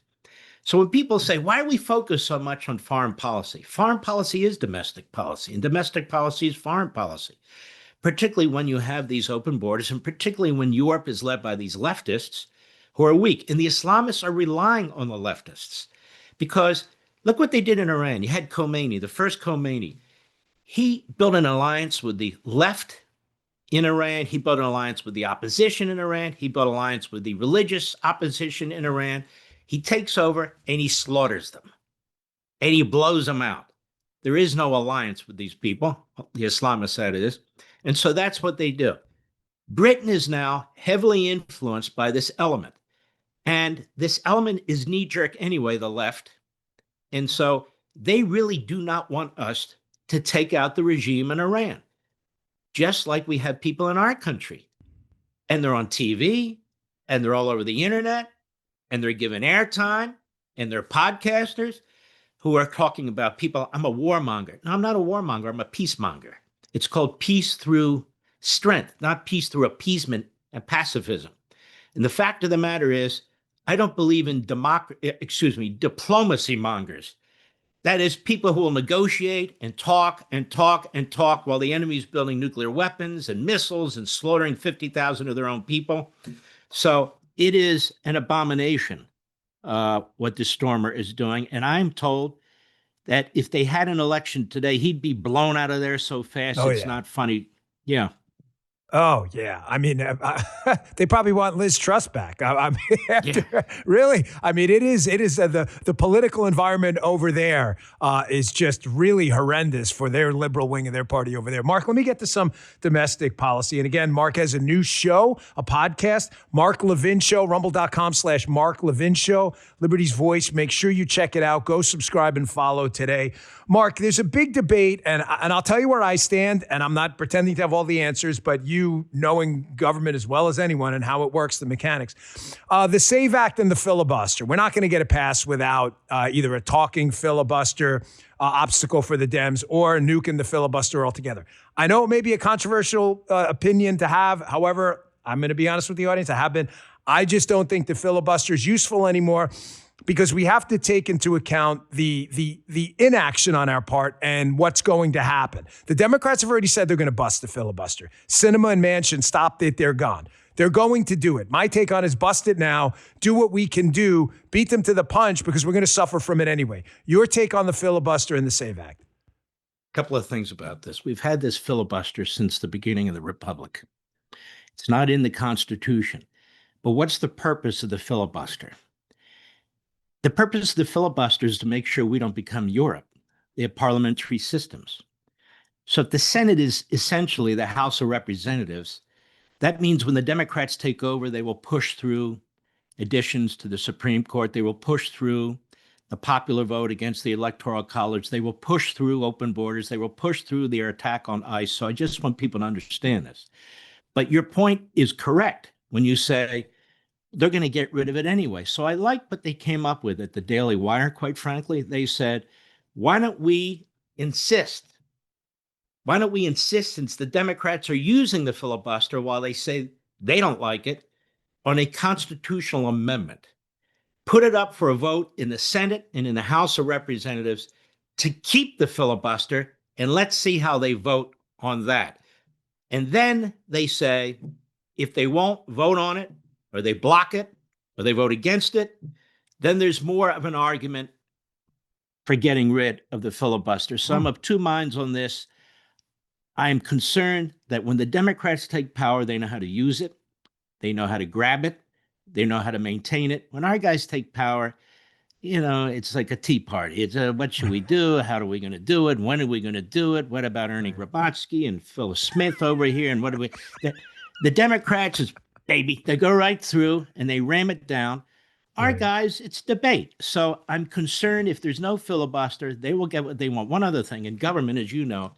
So when people say, why do we focus so much on foreign policy? Foreign policy is domestic policy, and domestic policy is foreign policy, particularly when you have these open borders, and particularly when Europe is led by these leftists who are weak. And the Islamists are relying on the leftists because look what they did in Iran. You had Khomeini, the first Khomeini. He built an alliance with the left in Iran. He built an alliance with the opposition in Iran. He built an alliance with the religious opposition in Iran. He takes over and he slaughters them and he blows them out. There is no alliance with these people, the Islamists, that is. And so that's what they do. Britain is now heavily influenced by this element. And this element is knee-jerk anyway, the left. And so they really do not want us to take out the regime in Iran, just like we have people in our country. And they're on TV, and they're all over the internet, and they're given airtime, and they're podcasters who are talking about people. I'm a warmonger. No, I'm not a warmonger. I'm a peacemonger. It's called peace through strength, not peace through appeasement and pacifism. And the fact of the matter is, I don't believe in diplomacy mongers. That is, people who will negotiate and talk and talk and talk while the enemy is building nuclear weapons and missiles and slaughtering 50,000 of their own people. So it is an abomination what this Stormer is doing. And I'm told that if they had an election today, he'd be blown out of there so fast, it's not funny. Yeah. Oh yeah, I mean, they probably want Liz Truss back. I mean, really, I mean, it is the political environment over there is just really horrendous for their liberal wing of their party over there. Mark, let me get to some domestic policy. And again, Mark has a new show, a podcast, Mark Levin Show, rumble.com/Mark Levin Show, Liberty's Voice. Make sure you check it out. Go subscribe and follow today. Mark, there's a big debate, and I'll tell you where I stand, and I'm not pretending to have all the answers, but you knowing government as well as anyone and how it works, the mechanics. The SAVE Act and the filibuster. We're not going to get it passed without either a talking filibuster obstacle for the Dems or nuking the filibuster altogether. I know it may be a controversial opinion to have. However, I'm going to be honest with the audience. I just don't think the filibuster is useful anymore, because we have to take into account the inaction on our part and what's going to happen. The Democrats have already said they're going to bust the filibuster. Sinema and Manchin stopped it. They're gone. They're going to do it. My take on it is bust it now, do what we can do, beat them to the punch, because we're going to suffer from it anyway. Your take on the filibuster and the SAVE Act? A couple of things about this. We've had this filibuster since the beginning of the Republic. It's not in the Constitution. But what's the purpose of the filibuster? The purpose of the filibuster is to make sure we don't become Europe. They have parliamentary systems. So if the Senate is essentially the House of Representatives, that means when the Democrats take over, they will push through additions to the Supreme Court. They will push through the popular vote against the Electoral College. They will push through open borders. They will push through their attack on ICE. So I just want people to understand this. But your point is correct when you say, they're going to get rid of it anyway. So I like what they came up with at the Daily Wire, quite frankly. They said, why don't we insist? Why don't we insist, since the Democrats are using the filibuster while they say they don't like it, on a constitutional amendment? Put it up for a vote in the Senate and in the House of Representatives to keep the filibuster, and let's see how they vote on that. And then they say, if they won't vote on it, or they block it, or they vote against it, then there's more of an argument for getting rid of the filibuster. So I'm of two minds on this. I'm concerned that when the Democrats take power, they know how to use it. They know how to grab it. They know how to maintain it. When our guys take power, you know, it's like a tea party. It's what should we do? How are we going to do it? When are we going to do it? What about Ernie Grabotsky and Phil Smith over here? And what do we... The Democrats is... Baby, they go right through and they ram it down. Our guys, it's debate. So I'm concerned if there's no filibuster, they will get what they want. One other thing, in government, as you know,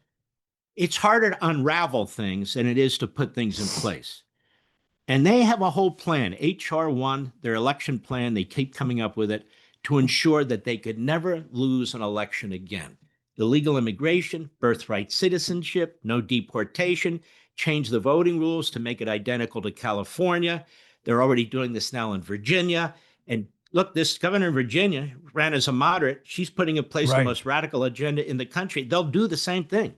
it's harder to unravel things than it is to put things in place. And they have a whole plan, HR 1, their election plan, they keep coming up with it to ensure that they could never lose an election again. Illegal immigration, birthright citizenship, no deportation, change the voting rules to make it identical to California. They're already doing this now in Virginia. And look, this governor in Virginia ran as a moderate. She's putting in place the most radical agenda in the country. They'll do the same thing.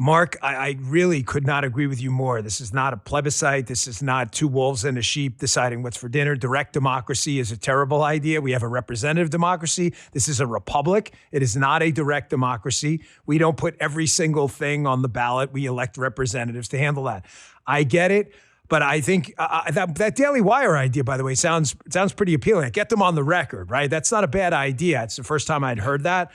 Mark, I really could not agree with you more. This is not a plebiscite. This is not two wolves and a sheep deciding what's for dinner. Direct democracy is a terrible idea. We have a representative democracy. This is a republic. It is not a direct democracy. We don't put every single thing on the ballot. We elect representatives to handle that. I get it. But I think that Daily Wire idea, by the way, sounds pretty appealing. Get them on the record, right? That's not a bad idea. It's the first time I'd heard that.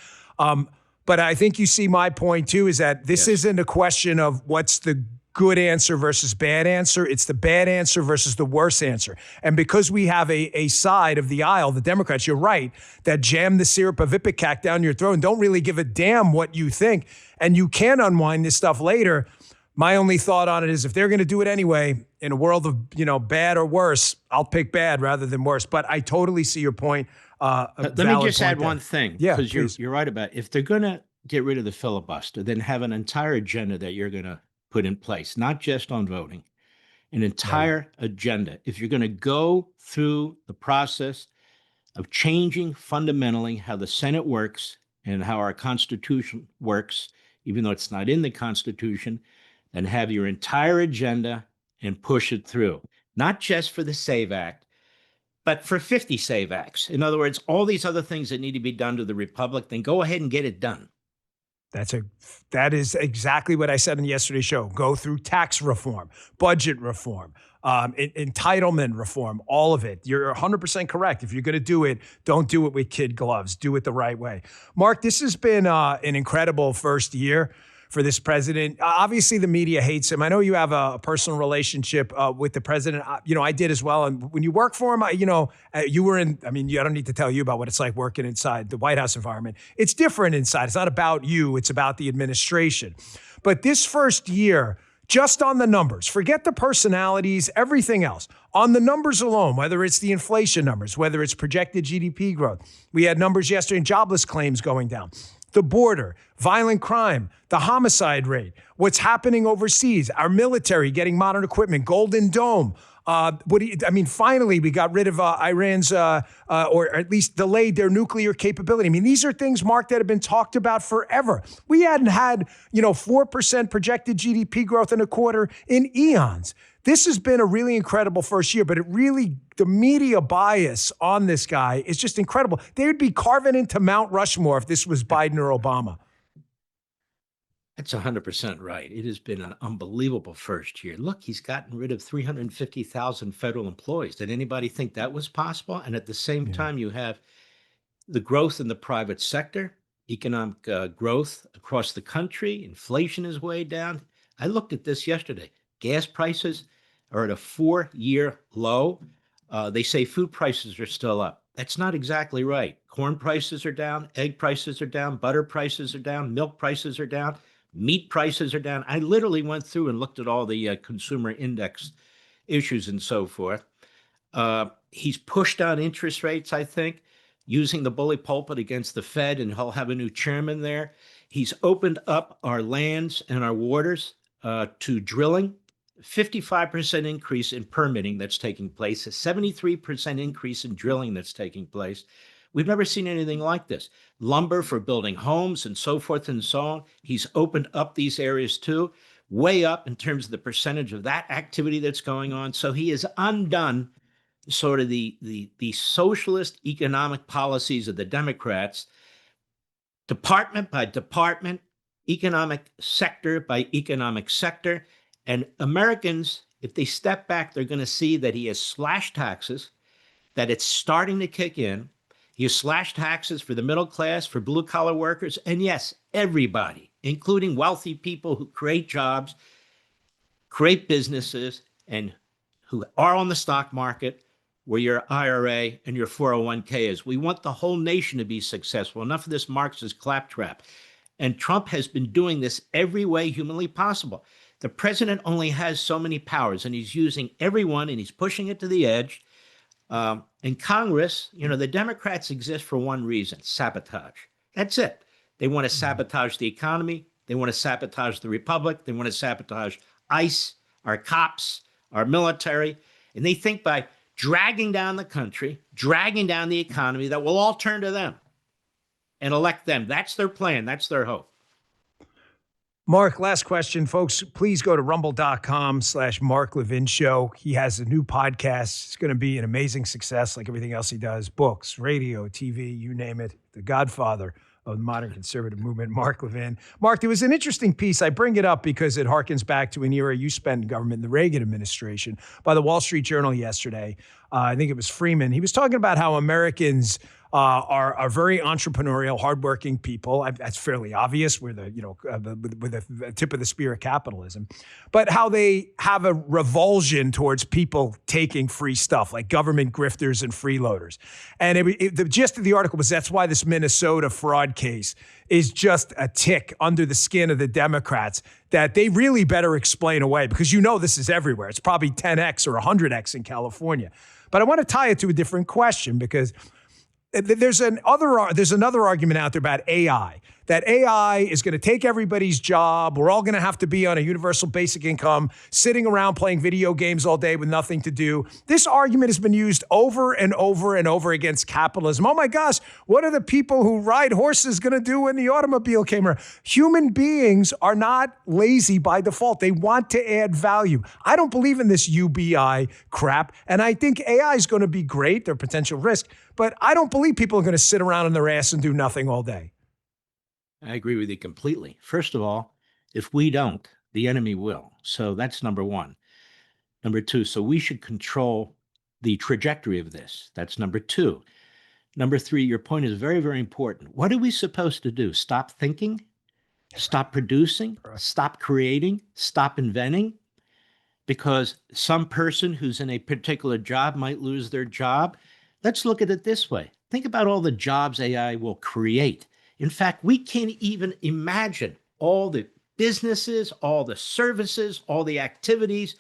But I think you see my point, too, is that this isn't a question of what's the good answer versus bad answer. It's the bad answer versus the worse answer. And because we have a side of the aisle, the Democrats, you're right, that jam the syrup of Ipecac down your throat and don't really give a damn what you think. And you can unwind this stuff later. My only thought on it is if they're going to do it anyway, in a world of, bad or worse, I'll pick bad rather than worse. But I totally see your point. Let me just add one thing, because you're right about it. If they're going to get rid of the filibuster, then have an entire agenda that you're going to put in place, not just on voting, an entire agenda. If you're going to go through the process of changing fundamentally how the Senate works and how our Constitution works, even though it's not in the Constitution, then have your entire agenda and push it through, not just for the SAVE Act, but for 50 SAVE Acts. In other words, all these other things that need to be done to the Republic, then go ahead and get it done. That is exactly what I said in yesterday's show. Go through tax reform, budget reform, entitlement reform, all of it. You're 100% correct. If you're going to do it, don't do it with kid gloves. Do it the right way. Mark, this has been an incredible first year for this president. Obviously, the media hates him. I know you have a personal relationship with the president. I did as well. And when you work for him, you were in, I don't need to tell you about what it's like working inside the White House environment. It's different inside. It's not about you. It's about the administration. But this first year, just on the numbers, forget the personalities, everything else. On the numbers alone, whether it's the inflation numbers, whether it's projected GDP growth. We had numbers yesterday in jobless claims going down. The border, violent crime, the homicide rate, what's happening overseas, our military getting modern equipment, Golden Dome. Finally, we got rid of Iran's, or at least delayed their nuclear capability. These are things, Mark, that have been talked about forever. We hadn't had, 4% projected GDP growth in a quarter in eons. This has been a really incredible first year, but the media bias on this guy is just incredible. They would be carving into Mount Rushmore if this was Biden or Obama. That's 100% right. It has been an unbelievable first year. Look, he's gotten rid of 350,000 federal employees. Did anybody think that was possible? And at the same time, you have the growth in the private sector, economic growth across the country. Inflation is way down. I looked at this yesterday. Gas prices are at a 4-year low. They say food prices are still up. That's not exactly right. Corn prices are down. Egg prices are down. Butter prices are down. Milk prices are down. Meat prices are down. I literally went through and looked at all the consumer index issues and so forth. He's pushed down interest rates, I think, using the bully pulpit against the Fed, and he'll have a new chairman there. He's opened up our lands and our waters to drilling. 55% increase in permitting that's taking place, a 73% increase in drilling that's taking place. We've never seen anything like this. Lumber for building homes and so forth and so on. He's opened up these areas too, way up in terms of the percentage of that activity that's going on. So he has undone sort of the socialist economic policies of the Democrats, department by department, economic sector by economic sector. And Americans, if they step back, they're going to see that he has slashed taxes, that it's starting to kick in. He has slashed taxes for the middle class, for blue-collar workers, and yes, everybody, including wealthy people who create jobs, create businesses, and who are on the stock market, where your IRA and your 401k is. We want the whole nation to be successful. Enough of this Marxist claptrap. And Trump has been doing this every way humanly possible. The president only has so many powers, and he's using everyone, and he's pushing it to the edge. In Congress, the Democrats exist for one reason: sabotage. That's it. They want to sabotage the economy. They want to sabotage the republic. They want to sabotage ICE, our cops, our military. And they think by dragging down the country, dragging down the economy, that we'll all turn to them and elect them. That's their plan. That's their hope. Mark, last question, folks. Please go to rumble.com/Mark Levin Show. He has a new podcast. It's going to be an amazing success, like everything else he does. Books, radio, TV, you name it. The godfather of the modern conservative movement, Mark Levin. Mark, there was an interesting piece. I bring it up because it harkens back to an era you spent in government in the Reagan administration by the Wall Street Journal yesterday. I think it was Freeman. He was talking about how Americans are very entrepreneurial, hardworking people. That's fairly obvious. We're the tip of the spear of capitalism, but how they have a revulsion towards people taking free stuff, like government grifters and freeloaders. And the gist of the article was that's why this Minnesota fraud case is just a tick under the skin of the Democrats that they really better explain away, because this is everywhere. It's probably 10x or 100x in California. But I want to tie it to a different question, because there's another argument out there about AI, that AI is going to take everybody's job. We're all going to have to be on a universal basic income, sitting around playing video games all day with nothing to do. This argument has been used over and over and over against capitalism. Oh my gosh, what are the people who ride horses going to do when the automobile came around? Human beings are not lazy by default. They want to add value. I don't believe in this UBI crap, and I think AI is going to be great. There are potential risks, but I don't believe people are going to sit around on their ass and do nothing all day. I agree with you completely. First of all, if we don't, the enemy will. So that's number one. Number two, so we should control the trajectory of this. That's number two. Number three, your point is very, very important. What are we supposed to do? Stop thinking? Stop producing? Stop creating? Stop inventing? Because some person who's in a particular job might lose their job. Let's look at it this way. Think about all the jobs AI will create. In fact, we can't even imagine all the businesses, all the services, all the activities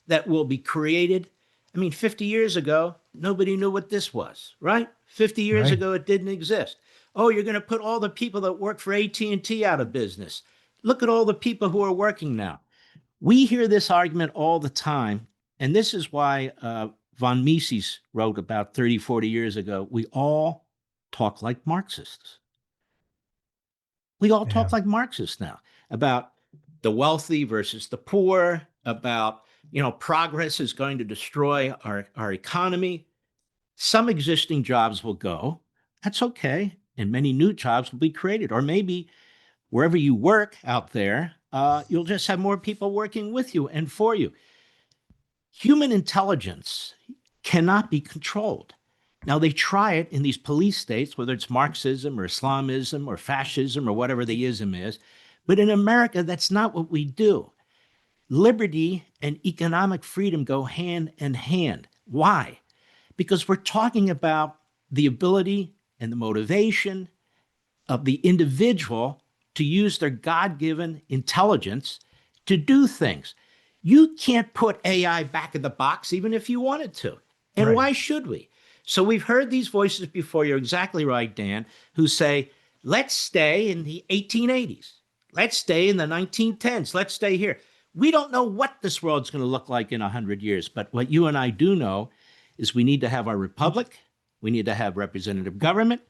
that will be created. I mean, 50 years ago, nobody knew what this was, right? 50 years ago, it didn't exist. Oh, you're going to put all the people that work for AT&T out of business. Look at all the people who are working now. We hear this argument all the time, and this is why von Mises wrote about 30, 40 years ago, we all talk like Marxists. We all talk like Marxists now about the wealthy versus the poor, about, progress is going to destroy our economy. Some existing jobs will go. That's okay. And many new jobs will be created. Or maybe wherever you work out there, you'll just have more people working with you and for you. Human intelligence cannot be controlled. Now, they try it in these police states, whether it's Marxism or Islamism or fascism or whatever the ism is. But in America, that's not what we do. Liberty and economic freedom go hand in hand. Why? Because we're talking about the ability and the motivation of the individual to use their God-given intelligence to do things. You can't put AI back in the box even if you wanted to. And why should we? So we've heard these voices before. You're exactly right, Dan, who say, let's stay in the 1880s. Let's stay in the 1910s. Let's stay here. We don't know what this world's going to look like in 100 years. But what you and I do know is we need to have our republic. We need to have representative government.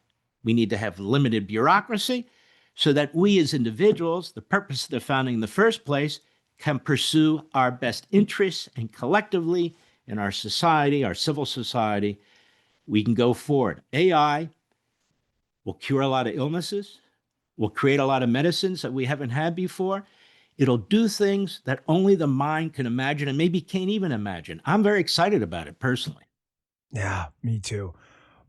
We need to have limited bureaucracy so that we as individuals, the purpose of the founding in the first place, can pursue our best interests, and collectively in our society, our civil society, we can go forward. AI will cure a lot of illnesses, will create a lot of medicines that we haven't had before. It'll do things that only the mind can imagine and maybe can't even imagine. I'm very excited about it personally. Yeah, me too.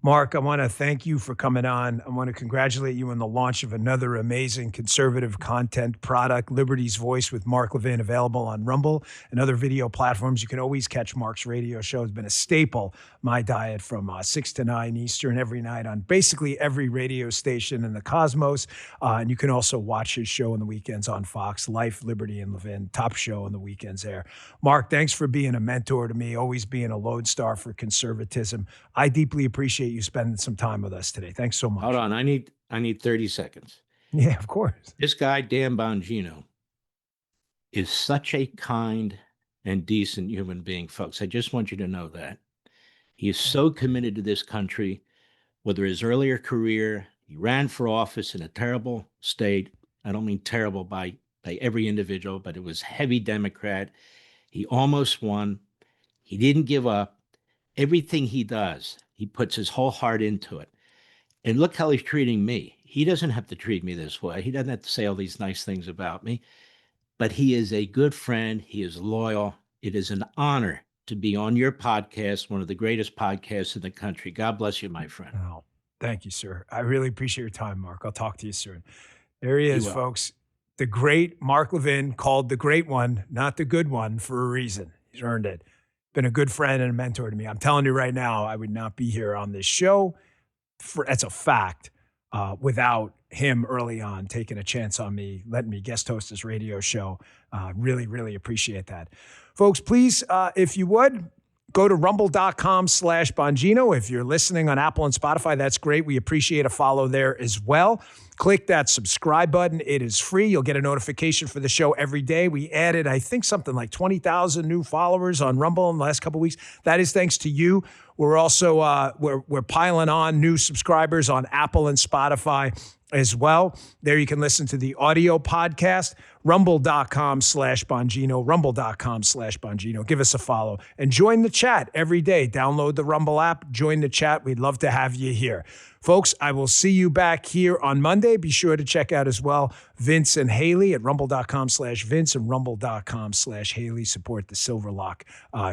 Mark, I want to thank you for coming on. I want to congratulate you on the launch of another amazing conservative content product, Liberty's Voice with Mark Levin, available on Rumble and other video platforms. You can always catch Mark's radio show. It's been a staple, my diet, from 6 to 9 Eastern every night on basically every radio station in the cosmos. And you can also watch his show on the weekends on Fox, Life, Liberty, and Levin, top show on the weekends there. Mark, thanks for being a mentor to me, always being a lodestar for conservatism. I deeply appreciate you spending some time with us today. Thanks so much. Hold on, I need 30 seconds. Yeah, of course. This guy, Dan Bongino, is such a kind and decent human being, folks. I just want you to know that. He is so committed to this country, whether his earlier career, he ran for office in a terrible state. I don't mean terrible by every individual, but it was heavy Democrat. He almost won. He didn't give up. Everything he does, he puts his whole heart into it. And look how he's treating me. He doesn't have to treat me this way. He doesn't have to say all these nice things about me. But he is a good friend. He is loyal. It is an honor to be on your podcast, one of the greatest podcasts in the country. God bless you, my friend. Oh, thank you, sir. I really appreciate your time, Mark. I'll talk to you soon. There he is, folks. The great Mark Levin, called the great one, not the good one, for a reason. He's earned it. Been a good friend and a mentor to me. I'm telling you right now, I would not be here on this show. That's a fact. Without him early on taking a chance on me, letting me guest host his radio show. Really, really appreciate that. Folks, please, if you would, go to rumble.com/Bongino. If you're listening on Apple and Spotify, that's great. We appreciate a follow there as well. Click that subscribe button. It is free. You'll get a notification for the show every day. We added, I think, something like 20,000 new followers on Rumble in the last couple of weeks. That is thanks to you. We're also we're piling on new subscribers on Apple and Spotify. as well. There you can listen to the audio podcast, rumble.com/Bongino, rumble.com/Bongino. Give us a follow and join the chat every day. Download the Rumble app, join the chat. We'd love to have you here. Folks, I will see you back here on Monday. Be sure to check out as well Vince and Haley at rumble.com/Vince and rumble.com/Haley. Support the Silverlock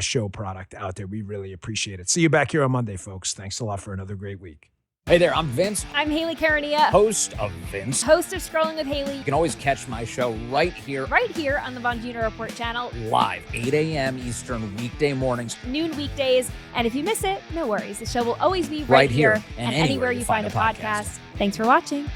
show product out there. We really appreciate it. See you back here on Monday, folks. Thanks a lot for another great week. Hey there, I'm Vince. I'm Haley Carania, Host of Vince. host of Scrolling with Haley. You can always catch my show right here On the Bongino Report channel. live, 8 a.m. Eastern, weekday mornings. Noon weekdays. And if you miss it, no worries. The show will always be right here and anywhere you find a podcast. Thanks for watching.